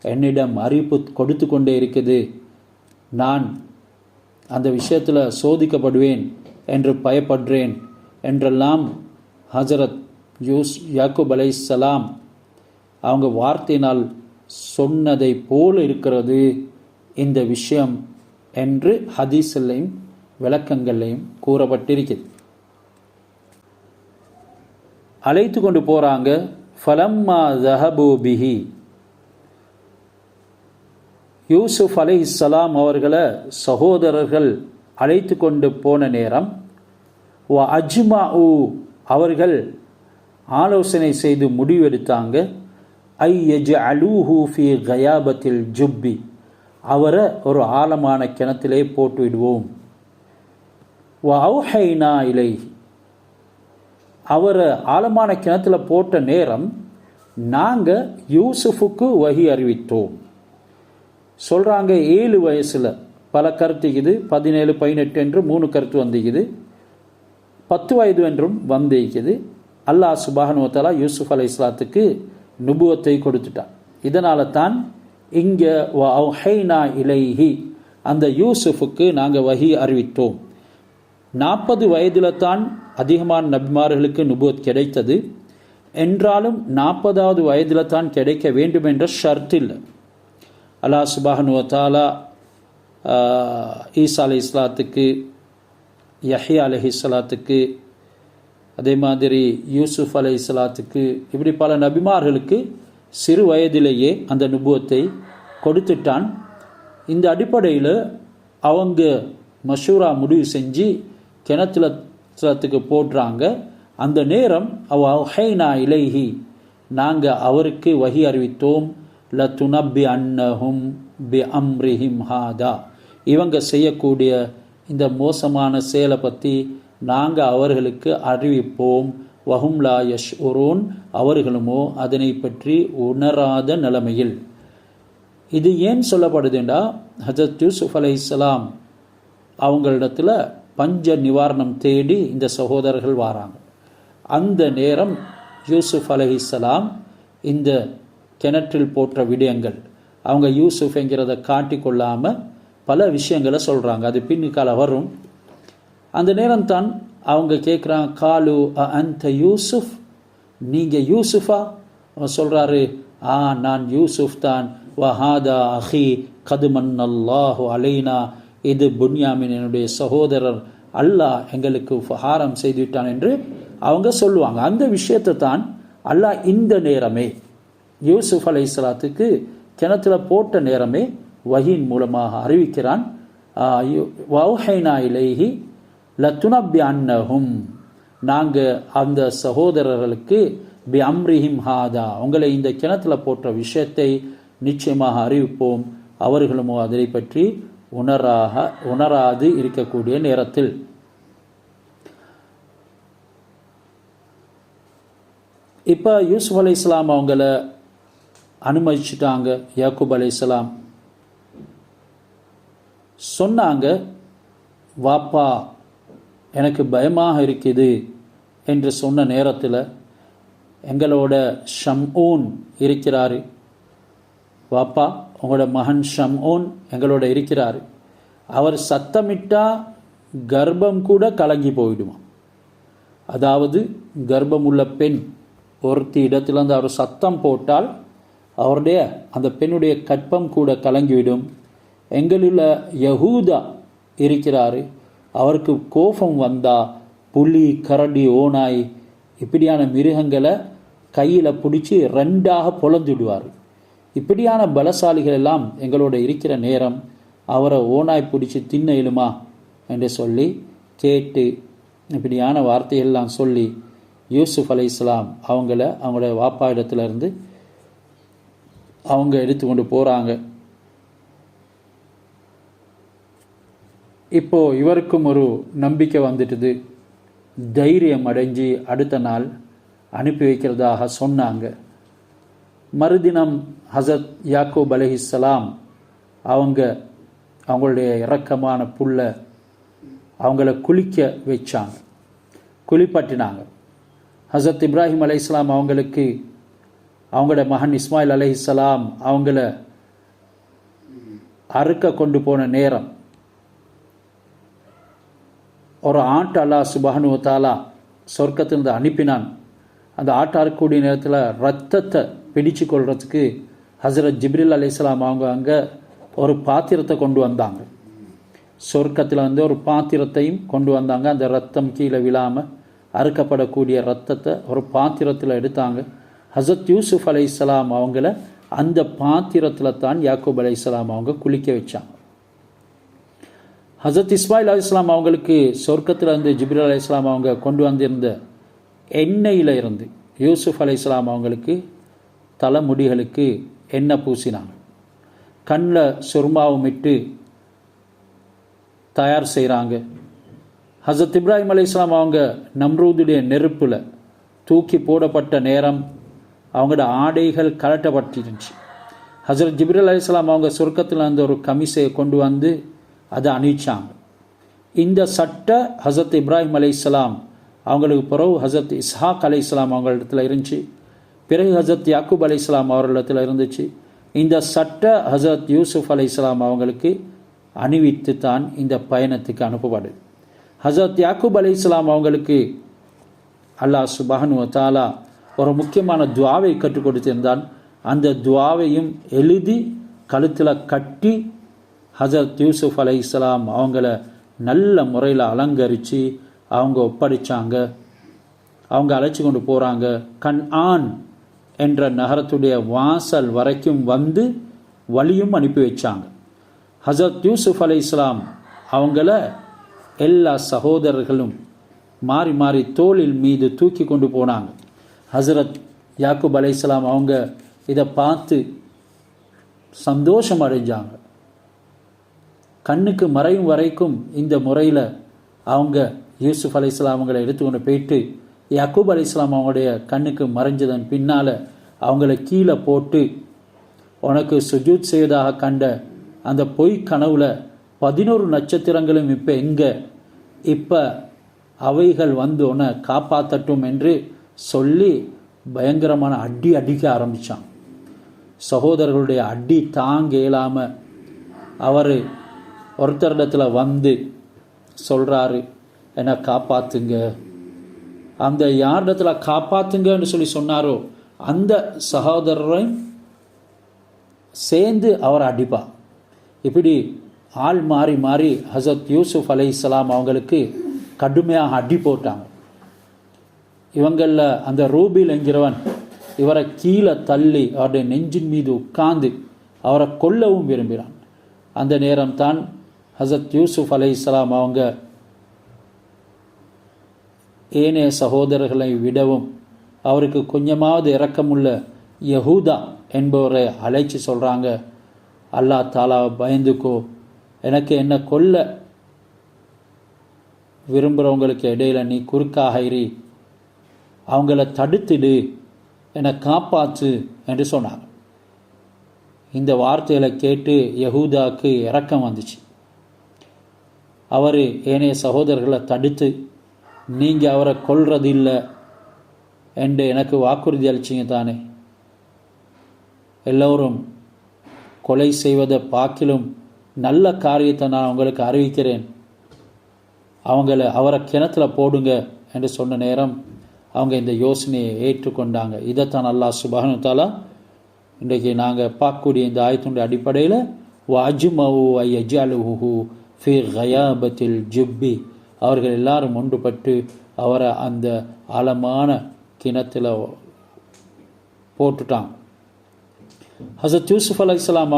என்னிடம் அறிவிப்பு கொடுத்து கொண்டே இருக்குது, நான் அந்த விஷயத்தில் சோதிக்கப்படுவேன் என்று பயப்படுறேன் என்றெல்லாம் ஹஜரத் யாக்கூப் அலைஹிஸ்ஸலாம் அவங்க வார்த்தையினால் சொன்னதை போல் இருக்கிறது இந்த விஷயம் என்று ஹதீஸ்லையும் விளக்கங்கள்லையும் கூறப்பட்டிருக்கிறது. அழைத்து கொண்டு போகிறாங்க. ஃபலம்மா ஸஹபு பிஹி, யூசுப் அலைஹிஸ்ஸலாம் அவர்களை சகோதரர்கள் அழைத்து கொண்டு போன நேரம், வ அஜ்மஉ, அவர்கள் ஆலோசனை செய்து முடிவெடுத்தாங்க, ஐ யஜ்அலூஹு ஃபீ கயாபத்தில் ஜுப்பி, அவரை ஒரு ஆழமான கிணத்திலே போட்டு விடுவோம். வ அவ்ஹைனா இலைஹி, அவரை ஆழமான கிணத்துல போட்ட நேரம் நாங்கள் யூசுஃபுக்கு வஹி அறிவித்தோம். சொல்கிறாங்க 7 வயசில், பல கருத்துக்குது, 17, 18 என்று 3 கருத்து வந்திக்குது, 10 வயது என்றும் வந்திக்குது. அல்லாஹ் சுப்ஹானஹு வ தஆலா யூசுப் அலைஹிஸ்ஸலாத்துக்கு நுபுவத்தை கொடுத்துட்டான். இதனால தான் இங்கே வ அவ்ஹைனா இலைஹி, அந்த யூசுஃபுக்கு நாங்கள் வஹி அறிவித்தோம். 40 வயதில் தான் அதிகமான நபிமார்களுக்கு நுபுவத் கிடைத்தது. என்றாலும் 40வது வயதில் தான் கிடைக்க வேண்டும் என்ற ஷர்த் இல்லை. அல்லாஹ் சுப்ஹானஹு வ தஆலா ஈசா அலைஹிஸ்ஸலாத்துக்கு, யஹ்யா அலைஹிஸ்ஸலாத்துக்கு, அதே மாதிரி யூசுப் அலைஹிஸ்ஸலாத்துக்கு, இப்படி பல நபிமார்களுக்கு சிறு வயதிலேயே அந்த நுபுவத்தை கொடுத்துட்டான். இந்த அடிப்படையில் அவங்க மஷூரா முடிவு செஞ்சு கிணத்துலத்துக்கு போடுறாங்க. அந்த நேரம் அவ்ஹைனா இலைஹி, நாங்கள் அவருக்கு வஹி அறிவித்தோம், லதுனப்பி அன்னஹும் பி அம்ரிஹிம் ஹாதா, இவங்க செய்யக்கூடிய இந்த மோசமான செயலை பற்றி நாங்கள் அவர்களுக்கு அறிவிப்போம். வஹும் லா யஷ்உரூன், அவர்களுமோ அதனை பற்றி உணராத நிலைமையில். இது ஏன் சொல்லப்படுதுண்டா, ஹஜரத் யூசுப் அலைஹிஸ்ஸலாம் அவங்களிடத்தில் பஞ்ச நிவாரணம் தேடி இந்த சகோதரர்கள் வராங்க. அந்த நேரம் யூசுப் அலைஹிஸ்ஸலாம் இந்த கிணற்றில் போட்ட விடயங்கள், அவங்க யூசுப் என்கிறத காட்டிக்கொள்ளாமல் பல விஷயங்களை சொல்கிறாங்க. அது பின்னுக்கால வரும். அந்த நேரம் தான் அவங்க கேட்குறாங்க, காலு அந்த யூசுஃப், நீங்கள் யூசுஃபா? அவன் சொல்கிறாரு, நான் யூசுஃப் தான். வஹாதா அஹி கதுமன்னல்லாஹு அலைனா, இது புன்யாமின், என்னுடைய சகோதரர், அல்லாஹ் எங்களுக்கு உபகாரம் செய்துவிட்டான் என்று அவங்க சொல்லுவாங்க. அந்த விஷயத்தை தான் அல்லாஹ் இந்த நேரமே யூசுப் அலைஹிஸ்ஸலாத்துக்கு கிணத்துல போட்ட நேரமே வஹீன் மூலமாக அறிவிக்கிறான். வௌஹைனா இலைஹி லதுனப்பி அன்னஹும், நாங்கள் அந்த சகோதரர்களுக்கு பி அம்ரிஹிம் ஹாதா, உங்களை இந்த கிணத்துல போட்ட விஷயத்தை நிச்சயமாக அறிவிப்போம். அவர்களுமோ அதை பற்றி உணராது இருக்கக்கூடிய நேரத்தில் இப்போ யூசுப் அலைஹிஸ்ஸலாம் அவங்கள அனுமதிச்சிட்டாங்க. யாக்கூப் அலைஹிஸ்ஸலாம் சொன்னாங்க, வாப்பா எனக்கு பயமாக இருக்குது என்று சொன்ன நேரத்தில் எங்களோட ஷம்ஊன் இருக்கிறாரு, வாப்பா உங்களோட மகன் ஷம்ஊன் எங்களோட இருக்கிறாரு, அவர் சத்தமிட்டா கர்ப்பம் கூட கலங்கி போயிடுமா. அதாவது கர்ப்பம் உள்ள பெண் ஒருத்தி இடத்திலிருந்து அவர் சத்தம் போட்டால் அவருடைய அந்த பெண்ணுடைய கற்பம் கூட கலங்கிவிடும். எங்களுள்ள யஹூதா இருக்கிறாரு, அவருக்கு கோபம் வந்தால் புலி, கரடி, ஓநாய் இப்படியான மிருகங்களை கையில் பிடிச்சி ரெண்டாக பொழந்துடுவார். இப்படியான பலசாலிகள் எல்லாம் எங்களோட இருக்கிற நேரம் அவரை ஓநாய் பிடிச்சி தின்ன இயலுமா என்று சொல்லி கேட்டு இப்படியான வார்த்தைகள்லாம் சொல்லி யூசுப் அலைஹிஸ்ஸலாம் அவங்களோட வாப்பா இடத்துலேருந்து அவங்க எடுத்துக்கொண்டு போகிறாங்க. இப்போது இவருக்கும் ஒரு நம்பிக்கை வந்துட்டுது. தைரியம் அடைஞ்சு அடுத்த நாள் அனுப்பி வைக்கிறதாக சொன்னாங்க. மறுதினம் ஹஸரத் யாக்கூப் அலைஹிஸ்ஸலாம் அவங்களுடைய இரக்கமான புள்ள அவங்கள குளிக்க வச்சாங்க, குளிப்பாட்டினாங்க. ஹஸரத் இப்ராஹிம் அலைஹிஸ்ஸலாம் அவங்களுக்கு அவங்களோட மகன் இஸ்மாயில் அலைஹிஸ்ஸலாம் அவங்கள அறுக்க கொண்டு போன நேரம் ஒரு ஆட்டு அல்லாஹ் சுப்ஹானஹு வ தஆலா சொர்க்கத்திலிருந்து அனுப்பினான். அந்த ஆட்டை அறுக்கக்கூடிய நேரத்தில் ரத்தத்தை பிடிச்சு கொள்றதுக்கு ஹஸரத் ஜிப்ரீல் அலைஹிஸ்ஸலாம் அவங்க அங்கே ஒரு பாத்திரத்தை கொண்டு வந்தாங்க. சொர்க்கத்தில் ஒரு பாத்திரத்தையும் கொண்டு வந்தாங்க. அந்த ரத்தம் கீழே விழாமல் அறுக்கப்படக்கூடிய ரத்தத்தை ஒரு பாத்திரத்தில் எடுத்தாங்க. ஹஸரத் யூசுப் அலைஹிஸ்ஸலாம் அவங்கள அந்த பாத்திரத்தில் தான் யாக்கூப் அலைஹிஸ்ஸலாம் அவங்க குளிக்க வச்சாங்க. ஹஸரத் இஸ்மாயில் அலைஹிஸ்ஸலாம் அவங்களுக்கு சொர்க்கத்தில் இருந்து ஜிப்ரீல் அலைஹிஸ்ஸலாம் அவங்க கொண்டு வந்திருந்த எண்ணெயில் இருந்து யூசுப் அலைஹிஸ்ஸலாம் அவங்களுக்கு தலைமுடிகளுக்கு எண்ணெய் பூசினாங்க. கண்ணில் சுர்மாவும் இட்டு தயார் செய்கிறாங்க. ஹஸரத் இப்ராஹிம் அலைஹிஸ்ஸலாம் அவங்க நம்ரூதுடைய நெருப்பில் தூக்கி போடப்பட்ட நேரம் அவங்களோட ஆடைகள் கலட்டப்பட்டுருந்துச்சு. ஹஸரத் ஜிப்ரீல் அலைஹிஸ்ஸலாம் அவங்க சொர்க்கத்தில் இருந்த ஒரு கமிசையை கொண்டு வந்து அதை அணிச்சாங்க. இந்த சட்டை ஹஸரத் இப்ராஹிம் அலைஹிஸ்ஸலாம் அவங்களுக்கு பிறகு ஹஸரத் இஸ்ஹாக் அலைஹிஸ்ஸலாம் அவங்களிடத்தில் இருந்துச்சு. பிறகு ஹஸரத் யாக்கூப் அலைஹிஸ்ஸலாம் அவர்களிடத்தில் இருந்துச்சு. இந்த சட்டை ஹஸரத் யூசுப் அலைஹிஸ்ஸலாம் அவங்களுக்கு அணிவித்து தான் இந்த பயணத்துக்கு அனுப்பப்படுது. ஹஸரத் யாக்கூப் அலைஹிஸ்ஸலாம் அவங்களுக்கு அல்லாஹ் சுப்ஹானஹு வ தஆலா ஒரு முக்கியமான துஆவை கற்றுக் கொடுத்திருந்தான். அந்த துஆவையும் எழுதி கழுத்தில் கட்டி ஹஸரத் யூசுப் அலைஹிஸ்ஸலாம் அவங்கள நல்ல முறையில் அலங்கரித்து அவங்க ஒப்படைச்சாங்க. அவங்க அழைச்சி கொண்டு போகிறாங்க. கன்ஆன் என்ற நகரத்துடைய வாசல் வரைக்கும் வந்து வழியும் அனுப்பி வச்சாங்க. ஹஸரத் யூசுப் அலைஹிஸ்ஸலாம் அவங்கள எல்லா சகோதரர்களும் மாறி மாறி தோளில் மீது தூக்கி கொண்டு போனாங்க. ஹஸரத் யாக்கூப் அலைஹிஸ்ஸலாம் அவங்க இதை பார்த்து சந்தோஷம் அடைஞ்சாங்க. கண்ணுக்கு மறையும் வரைக்கும் இந்த முறையில் அவங்க யூசுப் அலைஹிஸ்ஸலாம் அவங்கள எடுத்துக்கொண்டு போயிட்டு யாக்கூப் அலைஹிஸ்ஸலாம் அவங்களுடைய கண்ணுக்கு மறைஞ்சதன் பின்னால் அவங்கள கீழே போட்டு உனக்கு சுஜூத் செய்வதாக கண்ட அந்த பொய் கனவுல 11 நட்சத்திரங்களும் இப்போ எங்கே, இப்போ அவைகள் வந்து உன்னை காப்பாற்றட்டும் என்று சொல்லி பயங்கரமான அடி அடிக்க ஆரம்பித்தான். சகோதரர்களுடைய அடி தாங்க இயலாமல் அவர் ஒருத்தரிடத்தில் வந்து சொல்கிறாரு, என்னை காப்பாற்றுங்க. அந்த யாரிடத்தில் காப்பாற்றுங்கன்னு சொல்லி சொன்னாரோ அந்த சகோதரரையும் சேர்ந்து அவர் அடிப்பா. இப்படி ஆள் மாறி மாறி ஹஸரத் யூசுப் அலைஹிஸ்ஸலாம் அவங்களுக்கு கடுமையாக அடி போட்டாங்க. இவங்களில் அந்த ரூபில் என்கிறவன் இவரை கீழே தள்ளி அவருடைய நெஞ்சின் மீது உட்கார்ந்து அவரை கொல்லவும் விரும்பினான். அந்த நேரம்தான் ஹஸரத் யூசுப் அலைஹிஸ்ஸலாம் அவங்க ஏனைய சகோதரர்களை விடவும் அவருக்கு கொஞ்சமாவது இரக்கமுள்ள யஹூதா என்பவரை அழைச்சி சொல்கிறாங்க, அல்லாஹ் தாலாவை பயந்துக்கோ, எனக்கு என்ன கொல்ல விரும்புகிறவங்களுக்கு இடையில் நீ குறுக்காகிறி, அவங்கள தடுத்துடு, என்னை காப்பாற்று என்று சொன்னாங்க. இந்த வார்த்தைகளை கேட்டு யஹூதாவுக்கு இரக்கம் வந்துச்சு. அவர் ஏனைய சகோதரர்களை தடுத்து, நீங்கள் அவரை கொல்றதில்லை என்று எனக்கு வாக்குறுதி அளிச்சிங்க தானே, எல்லோரும் கொலை செய்வதை பார்க்கிலும் நல்ல காரியத்தை நான் உங்களுக்கு அறிவிக்கிறேன், அவரை கிணத்துல போடுங்க என்று சொன்ன நேரம் அவங்க இந்த யோசனையை ஏற்றுக்கொண்டாங்க. இதைத்தான் அல்லாஹ் சுப்ஹானஹு வ தஆலா இன்றைக்கு நாங்கள் பார்க்கக்கூடிய இந்த ஆயத்தினுடைய அடிப்படையில் வஅஜ்மஉ அய்யஜஅலுஹு ஃபி கயாபத்தில் ஜுப்பி, அவர்கள் எல்லாரும் ஒன்றுபட்டு அவரை அந்த ஆழமான கிணத்துல போட்டுட்டாங்க. ஹஸரத் யூசுப் அலைஹிஸ்ஸலாம்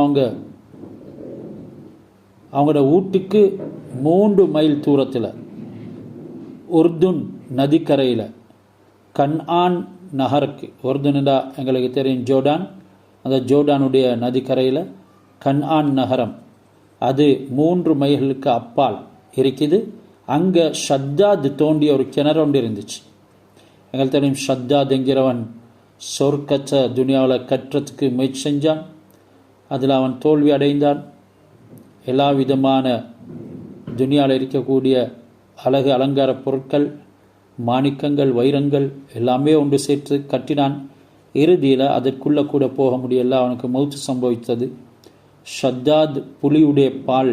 அவங்களோட வீட்டுக்கு 3 மைல் தூரத்தில் உர்துன் நதிக்கரையில் கன்ஆன் நகருக்கு, உர்துன்டா எங்களுக்கு தெரியும் ஜோர்டான், அந்த ஜோர்டானுடைய நதிக்கரையில் கன்ஆன் நகரம், அது 3 மைல்களுக்கு அப்பால் இருக்குது. அங்கே ஷத்தாத் தோண்டிய ஒரு கிணறு ஒன்று இருந்துச்சு. எங்களுக்கு தெரியும் ஷத்தாத் என்கிறவன் சொர்க்கத்தை துனியாவில் கட்டுறதுக்கு முயற்சி செஞ்சான். அதில் அவன் தோல்வி அடைந்தான். எல்லா விதமான துனியாவில் இருக்கக்கூடிய அழகு அலங்கார பொருட்கள், மாணிக்கங்கள், வைரங்கள் எல்லாமே ஒன்று சேர்த்து கட்டினான். இறுதியில் அதற்குள்ளே கூட போக முடியல, அவனுக்கு மௌத்து சம்பவித்தது. ஷத்தாத் புலியுடைய பால்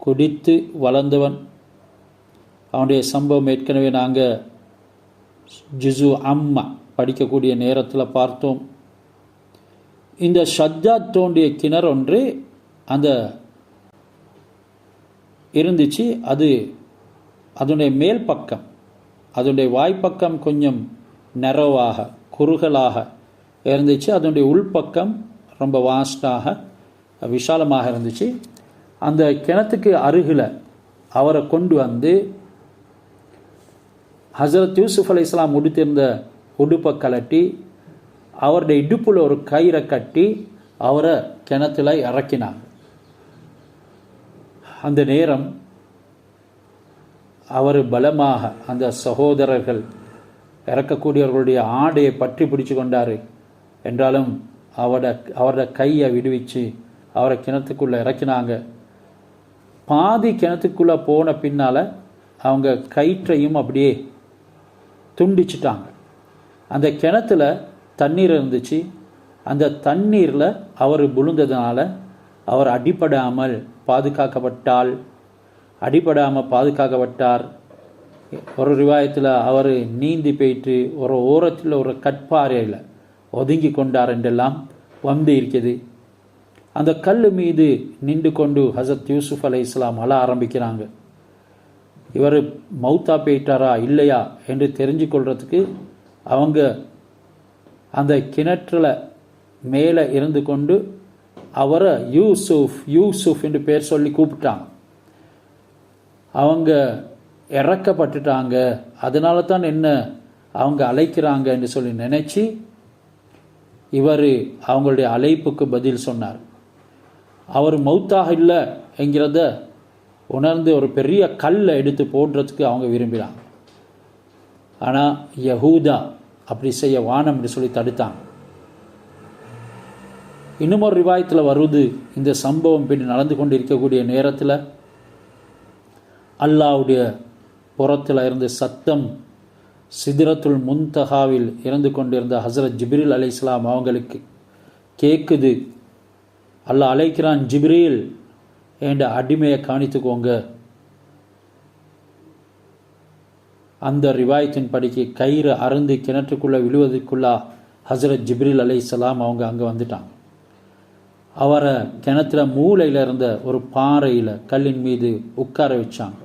குடித்து வளர்ந்தவன். அவனுடைய சம்பவம் ஏற்கனவே நாங்கள் ஜுசு அம்மா படிக்கக்கூடிய நேரத்தில் பார்த்தோம். இந்த ஷத்தாத் தோண்டிய கிணறு ஒன்று அந்த இருந்துச்சு. அதனுடைய மேல் பக்கம், அதனுடைய வாய்ப்பக்கம் கொஞ்சம் நெரவாக குறுகலாக இருந்துச்சு. அதனுடைய உள்பக்கம் ரொம்ப வாஸ்டாக விஷாலமாக இருந்துச்சு. அந்த கிணத்துக்கு அருகில் அவரை கொண்டு வந்து ஹஸரத் யூசுப் அலைஹிஸ்ஸலாம் உடுத்திருந்த உடுப்பை கலட்டி அவருடைய இடுப்பில் ஒரு கயிறை கட்டி அவரை கிணத்துல இறக்கினாங்க. அந்த நேரம் அவர் பலமாக அந்த சகோதரர்கள் இறக்கக்கூடியவர்களுடைய ஆடையை பற்றி பிடிச்சு கொண்டார். என்றாலும் அவரோட கையை விடுவிச்சு அவரை கிணத்துக்குள்ளே இறக்கினாங்க. பாதி கிணத்துக்குள்ளே போன பின்னால் அவங்க கயிற்றையும் அப்படியே துண்டிச்சிட்டாங்க. அந்த கிணத்துல தண்ணீர் இருந்துச்சு. அந்த தண்ணீரில் அவர் விழுந்ததுனால அவர் அடிபடாமல் பாதுகாக்கப்பட்டார். ஒரு ரிவாயத்தில் அவர் நீந்தி போயிட்டு ஒரு ஓரத்தில் ஒரு கற்பாறையில் ஒதுங்கி கொண்டார் என்றெல்லாம் வந்து இருக்குது. அந்த கல் மீது நின்று கொண்டு ஹஸரத் யூசுப் அலைஹிஸ்ஸலாம் அழ ஆரம்பிக்கிறாங்க. இவர் மௌத்தா போயிட்டாரா இல்லையா என்று தெரிஞ்சு கொள்றதுக்கு அவங்க அந்த கிணற்றுல மேலே இருந்து கொண்டு அவரை யூசுப் என்று பேர் சொல்லி கூப்பிட்டாங்க. அவங்க இறக்கப்பட்டுட்டாங்க, அதனால தான் என்ன அவங்க அழைக்கிறாங்க என்று சொல்லி நினைச்சு இவர் அவங்களுடைய அழைப்புக்கு பதில் சொன்னார். அவர் மௌத்தாக இல்லை என்கிறத உணர்ந்து ஒரு பெரிய கல்லை எடுத்து போடுறதுக்கு அவங்க விரும்பினாங்க. ஆனால் யஹூதா அப்படி செய்ய வானம் என்று சொல்லி தடுத்தாங்க. இன்னும் ஒரு ரிவாயத்தில் வருது, இந்த சம்பவம் பின் நடந்து கொண்டிருக்கக்கூடிய நேரத்தில் அல்லாஹ்வுடைய புறத்தில் இருந்த சத்தம் சிதறத்துல் முன்தஹாவில் இருந்து கொண்டிருந்த ஹஸரத் ஜிப்ரீல் அலைஹிஸ்ஸலாம் அவங்களுக்கு கேட்குது. அல்லாஹ் அழைக்கிறான், ஜிப்ரீல் என்ற அடிமையை கவனித்துக்கோங்க. அந்த ரிவாயத்தின் படிக்கு கயிறு அருந்து கிணற்றுக்குள்ளே விழுவதற்குள்ளா ஹஸரத் ஜிப்ரீல் அலைஹிஸ்ஸலாம் அவங்க அங்கே வந்துட்டாங்க. அவரை கிணத்துல மூளையில் இருந்த ஒரு பாறையில் கல்லின் மீது உட்கார வச்சாங்க.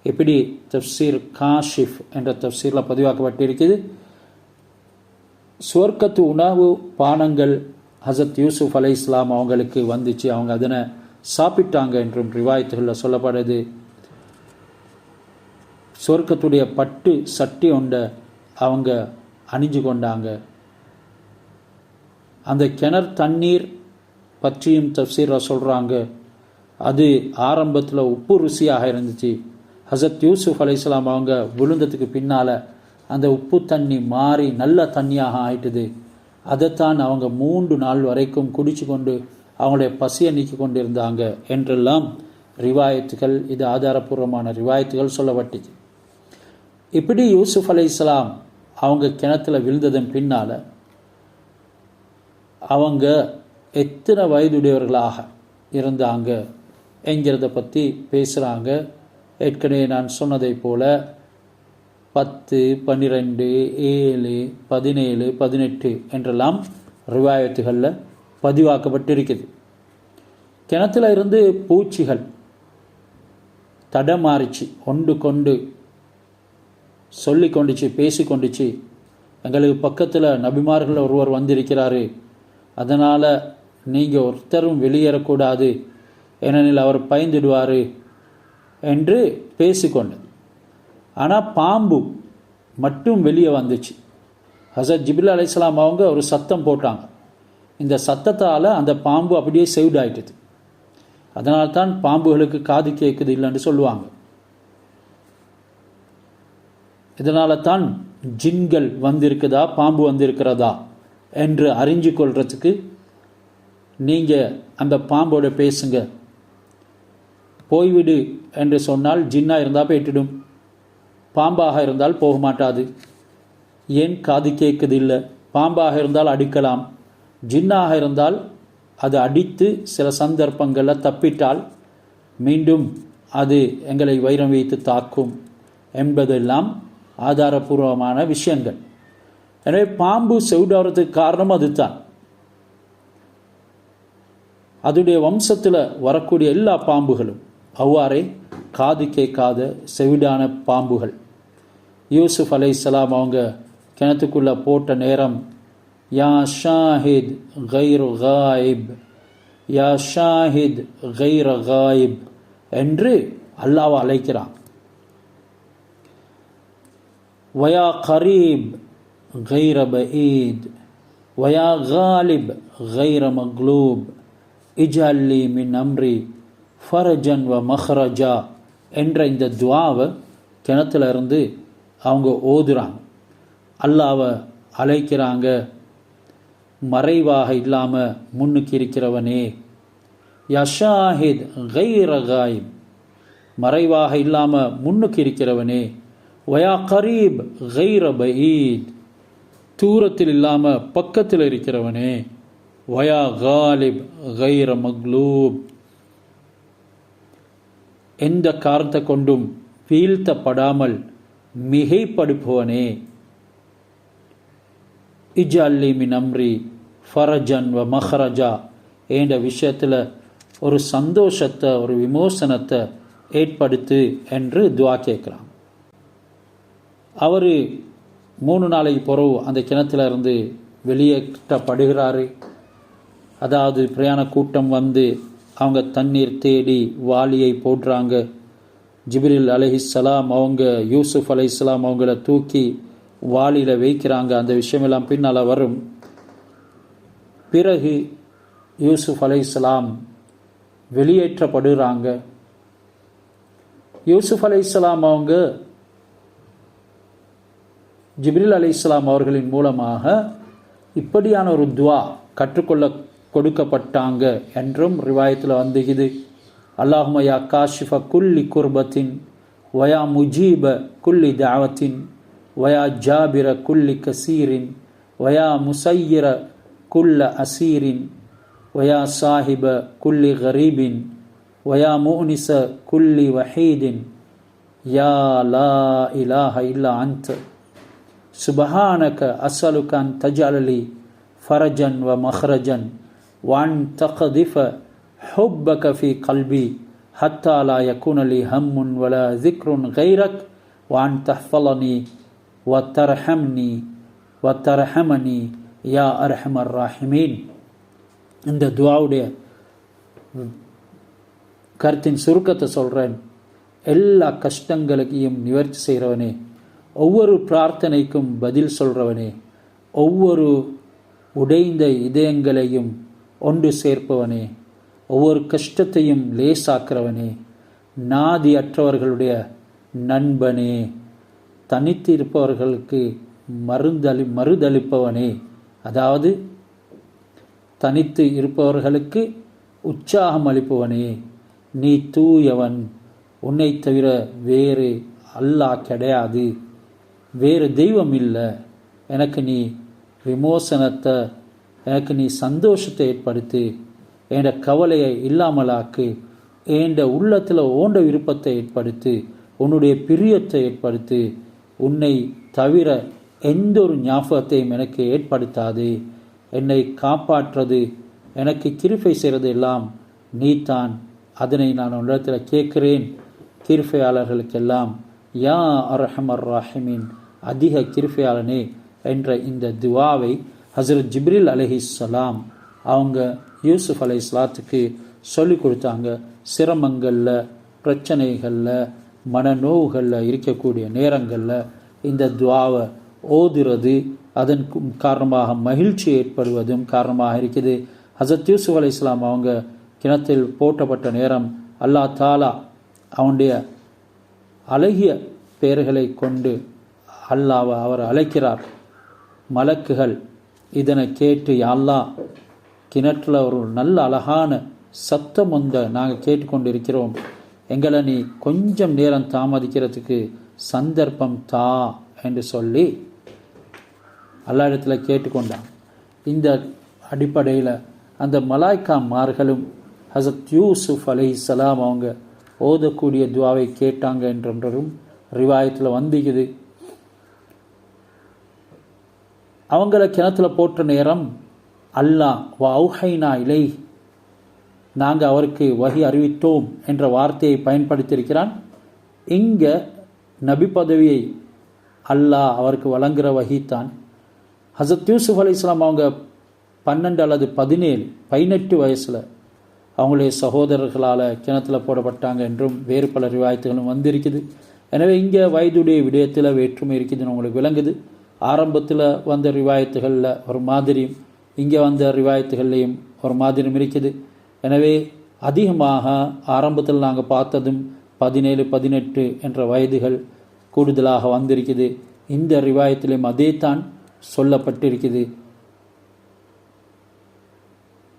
எப்படி தஃப்சீர் காஷிஃப் என்ற தஃப்சீரில் பதிவாக்கப்பட்டிருக்குது. சுவர்க்கத்து உணவு பானங்கள் ஹஸரத் யூசுப் அலைஹிஸ்ஸலாம் அவங்களுக்கு வந்துச்சு. அவங்க அதனை சாப்பிட்டாங்க என்றும் ரிவாயத்துகளில் சொல்லப்படுது. சொர்க்கத்துடைய பட்டு சட்டி ஒன்றை அவங்க அணிஞ்சு கொண்டாங்க. அந்த கிணறு தண்ணீர் பற்றியும் தஃப்சீரில் சொல்கிறாங்க. அது ஆரம்பத்தில் உப்பு ருசியாக இருந்துச்சு. ஹஸரத் யூசுப் அலைஹிஸ்ஸலாம் அவங்க விழுந்ததுக்கு பின்னால் அந்த உப்பு தண்ணி மாறி நல்ல தண்ணியாக ஆயிட்டுது. அதைத்தான் அவங்க 3 நாள் வரைக்கும் குடிச்சு கொண்டு அவங்களுடைய பசியை நீக்கி கொண்டிருந்தாங்க என்றெல்லாம் ரிவாயத்துகள், இது ஆதாரபூர்வமான ரிவாயத்துகள் சொல்லப்பட்டுச்சு. இப்படி யூசுப் அலைஹிஸ்ஸலாம் அவங்க கிணத்துல விழுந்ததன் பின்னால் அவங்க எத்தனை வயதுடையவர்களாக இருந்தாங்க என்கிறத பற்றி பேசுகிறாங்க. ஏற்கனவே நான் சொன்னதை போல் 10, 12, 7, 17, 18 என்றெல்லாம் ரிவாயத்துகளில் பதிவாக்கப்பட்டிருக்குது. கிணத்துல இருந்து பூச்சிகள் தடமாறிச்சு, ஒன்று கொண்டு சொல்லி கொண்டுச்சு, பேசி கொண்டுச்சு, எங்களுக்கு பக்கத்தில் நபிமார்கள் ஒருவர் வந்திருக்கிறாரு, அதனால் நீங்கள் ஒருத்தரும் வெளியேறக்கூடாது, ஏனெனில் அவர் பயந்துடுவார் என்று பேசிக்கொண்டது. ஆனால் பாம்பு மட்டும் வெளியே வந்துச்சு. ஹஸரத் ஜிப்ரீல் அலைஹிஸ்ஸலாம் அவங்க ஒரு சத்தம் போட்டாங்க. இந்த சத்தத்தால் அந்த பாம்பு அப்படியே செவ்ட் ஆயிட்டுது. அதனால்தான் பாம்புகளுக்கு காது கேட்குது இல்லைன்னு சொல்லுவாங்க. இதனால தான் ஜின்கள் வந்திருக்குதா பாம்பு வந்திருக்கிறதா என்று அறிஞ்சு கொள்றதுக்கு நீங்கள் அந்த பாம்போட பேசுங்க. போய்விடு என்று சொன்னால் ஜின்னாக இருந்தால் போயிட்டுடும், பாம்பாக இருந்தால் போக மாட்டாது. ஏன் காது கேட்குது இல்லை? பாம்பாக இருந்தால் அடிக்கலாம், ஜின்னாக இருந்தால் அது அடித்து சில சந்தர்ப்பங்களில் தப்பிட்டால் மீண்டும் அது எங்களை வைரம் வைத்து தாக்கும் என்பதெல்லாம் ஆதாரபூர்வமான விஷயங்கள். எனவே பாம்பு செவிடாகிறதுக்கு காரணம் அதுதான். அதுடைய வம்சத்தில் வரக்கூடிய எல்லா பாம்புகளும் அவ்வாறே காது கேட்காத செவிடான பாம்புகள். யூசுப் அலைஹிஸ்ஸலாம் அவங்க கிணத்துக்குள்ளே போட்ட நேரம், யா ஷாஹித் கைர் காயிப், யா ஷாஹித் கைர் காயிப் என்று அல்லாஹ் அழைக்கிறான். வயா கரீப் கைர பஈத், வயா காலிப் கைர மக்லூப், இஜல்லி மின் அம்ரி ஃபரஜன் வ மஹ்ரஜா என்ற இந்த துவாவை கிணத்துல இருந்து அவங்க ஓதுறாங்க. அல்லாவை அழைக்கிறாங்க. மறைவாக இல்லாமல் முன்னுக்கு இருக்கிறவனே, யஷாஹித் கைர காயிப், மறைவாக இல்லாமல் முன்னுக்கு இருக்கிறவனே, வயா கரீப் கைர பஈத், தூரத்தில் இல்லாமல் பக்கத்தில் இருக்கிறவனே, வயா காலிப் கைர மக்லூப், எந்த காரணத்தை கொண்டும் வீழ்த்தப்படாமல் மிகைப்படுப்பவனே, இஜல்லி மின் அம்ரி ஃபரஜன் வ மஹ்ரஜா என்ற விஷயத்தில் ஒரு சந்தோஷத்தை, ஒரு விமோசனத்தை ஏற்படுத்து என்று துவா கேட்குறான். அவர் 3 நாளைக்கு பிறகு அந்த கிணத்துல இருந்து வெளியேற்றப்படுகிறாரு. அதாவது பிரயாண கூட்டம் வந்து அவங்க தண்ணீர் தேடி வாளியை போடுறாங்க. ஜிப்ரீல் அலைஹிஸ்ஸலாம் அவங்க யூசுப் அலைஹிஸ்ஸலாம் அவங்கள தூக்கி வாளியில் வைக்கிறாங்க. அந்த விஷயமெல்லாம் பின்னால் வரும். பிறகு யூசுப் அலைஹிஸ்ஸலாம் வெளியேற்றப்படுகிறாங்க. யூசுப் அலைஹிஸ்ஸலாம் அவங்க ஜிப்ரீல் அலைஹிஸ்ஸலாம் அவர்களின் மூலமாக இப்படியான ஒரு துவா கற்றுக்கொள்ள கொடுக்கப்பட்டாங்க என்றும் ரிவாயத்தில் வந்துகுது. அல்லாஹும்ம யா காஷிஃப குல்லி குர்பத்தின் வயா முஜீப குல்லி தாவத்தின் வயா ஜாபிர குல்லி கசீரின் வயா முசையிர குல்ல அசீரின் வயா சாஹிப குல்லி கரீபின் வயா முனிச குல்லி வஹீதின் யா லா இலாஹ இல்லா அன்த சுபஹானக அஸ்அலுக அன் தஜஅலலி ஃபரஜன் வ மஹ்ரஜன் வன் தக்திஃப ஹுப்பக ஃபி கல்பி ஹத்தா லா யகுன லி ஹம்முன் வலா ذிக்ருன் கைரக் வன் தஹ்ஃபலனி வ தர்ஹம்னி வ தர்ஹமனி யா அர்ஹமர் ராஹிமீன். இந்த துஆவுடைய கருத்தின் சுருக்கத்தை சொல்கிறேன். எல்லா கஷ்டங்களையும் நிவர்த்தி செய்கிறவனே, ஒவ்வொரு பிரார்த்தனைக்கும் பதில் சொல்கிறவனே, ஒவ்வொரு உடைந்த இதயங்களையும் ஒன்று சேர்ப்பவனே, ஒவ்வொரு கஷ்டத்தையும் லேசாக்கிறவனே, நாதியற்றவர்களுடைய நண்பனே, தனித்து இருப்பவர்களுக்கு மருதளிப்பவனே, அதாவது தனித்து இருப்பவர்களுக்கு உற்சாகம் அளிப்பவனே, நீ தூயவன், உன்னை தவிர வேறு அல்லாஹ் கிடையாது, வேறு தெய்வம் இல்லை, எனக்கு நீ விமோசனத்தை, எனக்கு நீ சந்தோஷத்தை ஏற்படுத்து, என் கவலையை இல்லாமலாக்கு, என் உள்ளத்தில் ஓண்ட விருப்பத்தை ஏற்படுத்து, உன்னுடைய பிரியத்தை ஏற்படுத்து, உன்னை தவிர எந்த ஒரு ஞாபகத்தையும் எனக்கு ஏற்படுத்தாது, என்னை காப்பாற்றுறது, எனக்கு கிருபை செய்கிறது எல்லாம் நீதான், அதனை நான் உன்னிடத்தில் கேட்கிறேன். கிருபையாளர்களுக்கெல்லாம் யா அர்ஹமர் ராஹிமீன், அதிக கிருபையாளனே என்ற இந்த துவாவை ஹஸரத் ஜிப்ரீல் அலைஹிஸ்ஸலாம் அவங்க யூசுப் அலைஹிஸ்ஸலாத்துக்கு சொல்லி கொடுத்தாங்க. சிரமங்களில், பிரச்சனைகளில், மனநோவுகளில் இருக்கக்கூடிய நேரங்களில் இந்த துவாவை ஓதுறது அதன் காரணமாக மகிழ்ச்சி ஏற்படுவதும் காரணமாக இருக்குது. ஹஸரத் யூசுப் அலைஹிஸ்ஸலாம் அவங்க கிணத்தில் போட்டப்பட்ட நேரம் அல்லாஹ் தாலா அவனுடைய அழகிய பெயர்களை கொண்டு அல்லாஹ்வை அவர் அழைக்கிறார். மலக்குகள் இதனை கேட்டு, யா அல்லாஹ், கிணற்றில் ஒரு நல்ல அழகான சத்தம் ஒன்றை நாங்கள் கேட்டுக்கொண்டிருக்கிறோம், எங்களை நீ கொஞ்சம் நேரம் தாமதிக்கிறதுக்கு சந்தர்ப்பம் தா என்று சொல்லி அல்லா இடத்துல கேட்டுக்கொண்டான். இந்த அடிப்படையில் அந்த மலாய்க்காமார்களும் ஹஸரத் யூசுப் அலைஹிஸ்ஸலாம் அவங்க ஓதக்கூடிய துவாவை கேட்டாங்க என்றும் ரிவாயத்தில் வந்திக்குது. அவங்கள கிணத்துல போட்ட நேரம் அல்லாஹ் வஅவ்ஹைனா இலை, நாங்கள் அவருக்கு வஹி அறிவித்தோம் என்ற வார்த்தையை பயன்படுத்தியிருக்கிறான். இங்கே நபி பதவியை அல்லாஹ் அவருக்கு வழங்குகிற வஹித்தான். ஹஸரத் யூசுப் அலைஹிஸ்ஸலாம் அவங்க 12 அல்லது 18 வயசில் அவங்களுடைய சகோதரர்களால் கிணத்துல போடப்பட்டாங்க என்றும் வேறு பல ரிவாயத்துகளும் வந்திருக்குது. எனவே இங்கே வயதுடைய விடயத்தில் வேற்றுமை இருக்குதுன்னு உங்களுக்கு விளங்குது. ஆரம்பத்தில் வந்த ரிவாயத்துகளில் ஒரு மாதிரியும் இங்கே வந்த ரிவாயத்துகள்லையும் ஒரு மாதிரியும் இருக்குது. எனவே அதிகமாக ஆரம்பத்தில் நாங்கள் பார்த்ததும் 17, 18 என்ற வயதுகள் கூடுதலாக வந்திருக்குது. இந்த ரிவாயத்திலையும் அதே தான் சொல்லப்பட்டிருக்குது.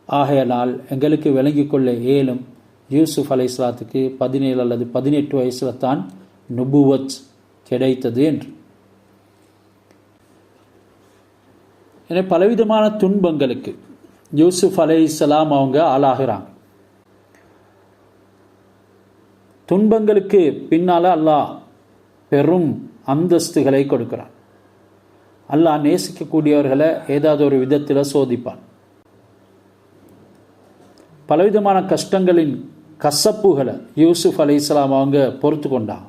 ஆகையால் எங்களுக்கு விளங்கிக் கொள்ள இயலும், யூசுப் அலைஹிஸ்ஸலாத்துக்கு 17 அல்லது 18 வயசில் தான் நுபுவத் கிடைத்தது என்று. எனவே பலவிதமான துன்பங்களுக்கு யூசுப் அலைஹிஸ்ஸலாம் அவங்க ஆளாகிறாங்க. துன்பங்களுக்கு பின்னால் அல்லாஹ் பெரும் அந்தஸ்துகளை கொடுக்கிறான். அல்லாஹ் நேசிக்கக்கூடியவர்களை ஏதாவது ஒரு விதத்தில் சோதிப்பான். பலவிதமான கஷ்டங்களின் கசப்புகளை யூசுப் அலைஹிஸ்ஸலாம் அவங்க பொறுத்து கொண்டாங்க.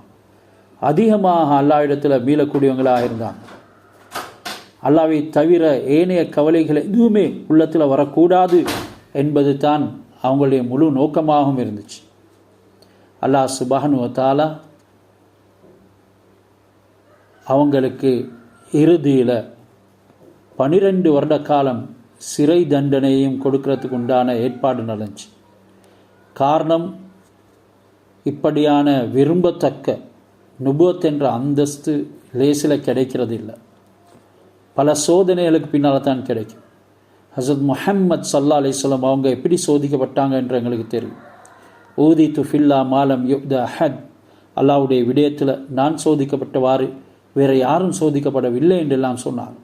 அதிகமாக அல்லாஹ் இடத்துல மீளக்கூடியவங்களாக இருந்தாங்க. அல்லாஹ்வை தவிர ஏனைய கவலைகளை எதுவுமே உள்ளத்தில் வரக்கூடாது என்பது தான் அவங்களுடைய முழு நோக்கமாகவும் இருந்துச்சு. அல்லாஹ் சுப்ஹானஹு வ தஆலா அவங்களுக்கு இறுதியில் 12 வருட காலம் சிறை தண்டனையும் கொடுக்கறதுக்கு உண்டான ஏற்பாடு நடந்துச்சு. காரணம், இப்படியான விரும்பத்தக்க நுபுவத் என்ற அந்தஸ்து லேசில் கிடைக்கிறது இல்லை. பல சோதனைகளுக்கு பின்னால் தான் கிடைக்கும். ஹஸரத் முஹம்மத் ஸல்லல்லாஹு அலைஹி வஸல்லம் அவங்க எப்படி சோதிக்கப்பட்டாங்க என்று எங்களுக்கு தெரியும். ஊதித்து ஃபில்லா மாலம் யுக்த அஹத், அல்லாஹ்வுடைய விடயத்தில் நான் சோதிக்கப்பட்டவாறு வேறு யாரும் சோதிக்கப்படவில்லை என்றெல்லாம் சொன்னார்.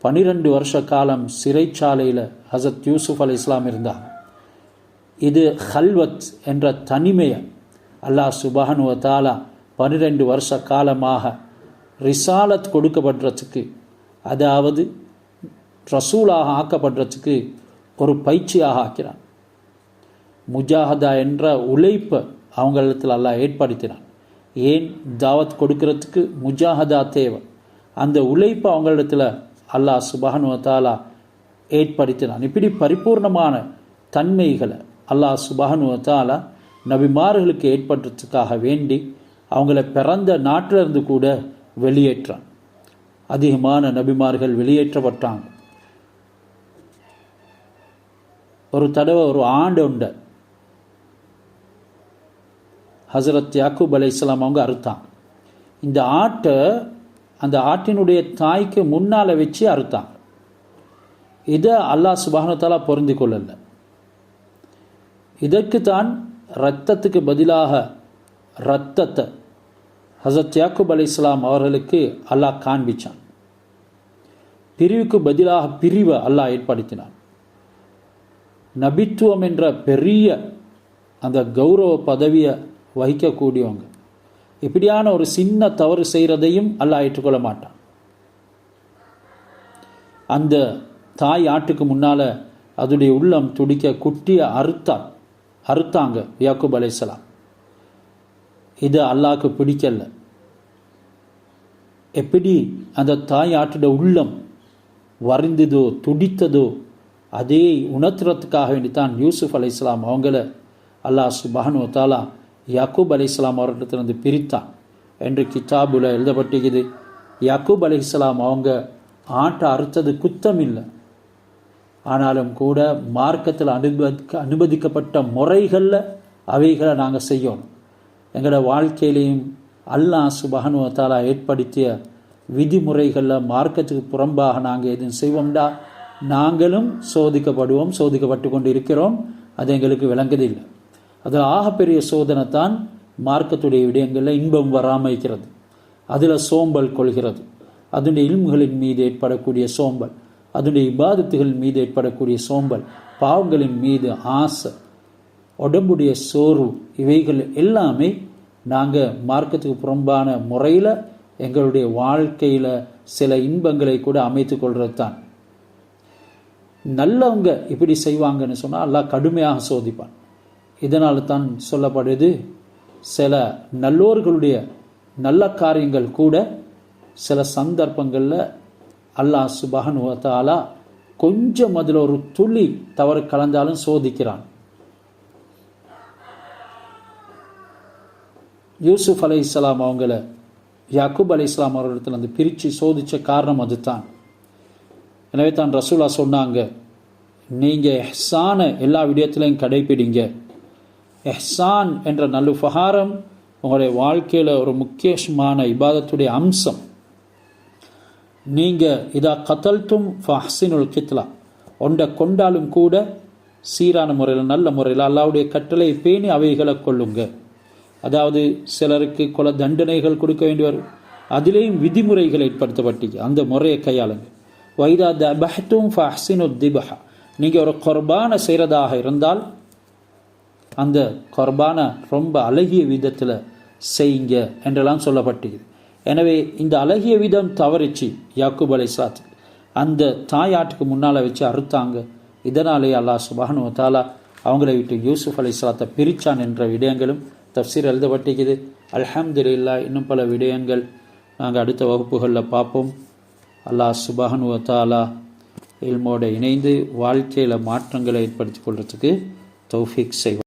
12 வருஷ காலம் சிறைச்சாலையில் ஹஸரத் யூசுப் அலைஹிஸ்ஸலாம் இருந்தார். இது ஹல்வத் என்ற தனிமையை அல்லாஹ் சுப்ஹானஹு வ தஆலா 12 வருஷ காலமாக ரிசாலத் கொடுக்கப்படுறதுக்கு, அதாவது ரசூலாக ஆக்கப்படுறதுக்கு ஒரு பயிற்சியாக ஆக்கிறான். முஜாஹதா என்ற உழைப்பை அவங்களிடத்தில் அல்லாஹ் ஏற்படுத்தினான். ஏன் தாவத் கொடுக்கறதுக்கு முஜாஹதா தேவை. அந்த உழைப்பை அவங்களிடத்தில் அல்லாஹ் சுப்ஹானஹு வ தஆலா ஏற்படுத்தினான். இப்படி பரிபூர்ணமான தன்மைகளை அல்லாஹ் சுப்ஹானஹு வ தஆலா நபிமார்களுக்கு ஏற்படுறதுக்காக வேண்டி அவங்கள பிறந்த நாட்டிலிருந்து கூட வெளியேற்றான். அதிகமான நபிமார்கள் வெளியேற்றப்பட்டாங்க. ஒரு தடவை ஒரு ஆண்டு உண்டு ஹஸரத் யாக்கூப் அலைஹிஸ்ஸலாம் அவங்க அறுத்தாங்க. இந்த ஆட்டை அந்த ஆட்டினுடைய தாய்க்கு முன்னால் வச்சு அறுத்தாங்க. இதை அல்லாஹ் சுப்ஹானஹு வ தஆலா பொருந்தி கொள்ளல. இதற்கு தான் இரத்தத்துக்கு பதிலாக இரத்தத்தை ஹஸரத் யாக்கூப் அலைஹிஸ்ஸலாம் அவர்களுக்கு அல்லாஹ் காண்பிச்சான். பிரிவுக்கு பதிலாக பிரிவை அல்லாஹ் ஏற்படுத்தினான். நபித்துவம் என்ற பெரிய அந்த கௌரவ பதவியை வகிக்கக்கூடியவங்க இப்படியான ஒரு சின்ன தவறு செய்கிறதையும் அல்லாஹ் ஏற்றுக்கொள்ள மாட்டான். அந்த தாய் ஆட்டுக்கு முன்னால் அதனுடைய உள்ளம் துடிக்க குட்டியை அறுத்தாங்க யாக்கூப் அலைஹிஸ்ஸலாம். இது அல்லாஹ்க்கு பிடிக்கல. எப்படி அந்த தாய் ஆட்டுடைய உள்ளம் வரிந்ததோ துடித்ததோ அதே உணர்த்துறதுக்காக வேண்டித்தான் யூசுப் அலைஹிஸ்ஸலாம் அவங்கள அல்லாஹ் சுப்ஹானஹு வ தஆலா யாக்கூப் அலைஹிஸ்ஸலாம் அவர்களிடத்திலிருந்து பிரித்தான் என்று கிதாபுல எழுதப்பட்டிருக்குது. யாக்கூப் அலைஹிஸ்ஸலாம் அவங்க ஆட்டை அறுத்தது குத்தம் இல்லை. ஆனாலும் கூட மார்க்கத்தில் அனுமதிக்கப்பட்ட முறைகளில் அவைகளை நாங்கள் செய்யணும். எங்களோட வாழ்க்கையிலையும் அல்லாஹ் சுப்ஹானஹு வ தஆலா ஏற்படுத்திய விதிமுறைகளில் மார்க்கத்துக்கு புறம்பாக நாங்கள் எதுவும் செய்வோம்டா நாங்களும் சோதிக்கப்படுவோம், சோதிக்கப்பட்டு கொண்டு இருக்கிறோம். அது எங்களுக்கு விளங்குதில்லை. அதில் ஆகப்பெரிய சோதனை தான் மார்க்கத்துடைய விடயங்களில் இன்பம் வராமல் இருக்கிறது, அதில் சோம்பல் கொள்கிறது, அதனுடைய இல்முகளின் மீது ஏற்படக்கூடிய சோம்பல், அதனுடைய இபாதத்துகள் மீது ஏற்படக்கூடிய சோம்பல், பாவங்களின் மீது ஆசை, உடம்புடைய சோர்வு, இவைகள் எல்லாமே நாங்கள் மார்க்கத்துக்கு புறம்பான முறையில் எங்களுடைய வாழ்க்கையில் சில இன்பங்களை கூட அமைத்து கொள்வது தான். நல்லவங்க இப்படி செய்வாங்கன்னு சொன்னால் அல்லாஹ் கடுமையாக சோதிப்பான். இதனால் தான் சொல்லப்படுது, சில நல்லோர்களுடைய நல்ல காரியங்கள் கூட சில சந்தர்ப்பங்களில் அல்லாஹ் சுப்ஹானஹு வ தஆலா கொஞ்சம் அதில் ஒரு துளி தவறு கலந்தாலும் சோதிக்கிறான். யூசுப் அலைஹிஸ்ஸலாம் அவங்கள யாக்கூப் அலைஹிஸ்ஸலாம் அவர்களிடத்தில் அந்த பிரித்து சோதித்த காரணம் அதுதான். எனவே தான் ரசூலா சொன்னாங்க, நீங்கள் இஹ்சானை எல்லா விடயத்திலையும் கடைப்பிடிங்க. இஹ்சான் என்ற நல்லுபகாரம் உங்களுடைய வாழ்க்கையில் ஒரு முக்கியமான இபாதத்துடைய அம்சம். நீங்கள் இதா கத்தல்தும் ஃபஹ்சினுல் கித்லா, ஒன்றை கொண்டாலும் கூட சீரான முறையில் நல்ல முறையில் அல்லாஹ்வுடைய கட்டளை பேணி அவைகளை கொள்ளுங்க. அதாவது சிலருக்கு கொலை தண்டனைகள் கொடுக்க வேண்டி வரும், அதிலேயும் விதிமுறைகள் ஏற்படுத்தப்பட்டு அந்த முறையை கையாளுங்க. வைதா தபஹ்தும் ஃபஹ்சினு திபஹா, நீங்கள் ஒரு குர்பானை செய்கிறதாக இருந்தால் அந்த குர்பானை ரொம்ப அழகிய விதத்தில் செய்யுங்க என்றெல்லாம் சொல்லப்பட்டிருக்குது. எனவே இந்த அழகிய விதம் தவறிச்சு யாக்கூப் அலைஹிஸ்ஸலாம் அந்த தாயாட்டுக்கு முன்னால் வச்சு அறுத்தாங்க. இதனாலே அல்லாஹ் சுப்ஹானஹு வ தஆலா அவங்கள விட்டு யூசுப் அலைஹிஸ்ஸலாத்தை பிரித்தான் என்ற விடயங்களும் தஃப்சீர் எழுதப்பட்டிருக்குது. அல்ஹம்துலில்லாஹ். இன்னும் பல விடயங்கள் நாங்கள் அடுத்த வகுப்புகளில் பார்ப்போம். அல்லாஹ் சுப்ஹானஹு வ தஆலா இல்மோடு இணைந்து வாழ்க்கையில் மாற்றங்களை ஏற்படுத்தி கொள்றதுக்கு தௌஃபீக் செய்வோம்.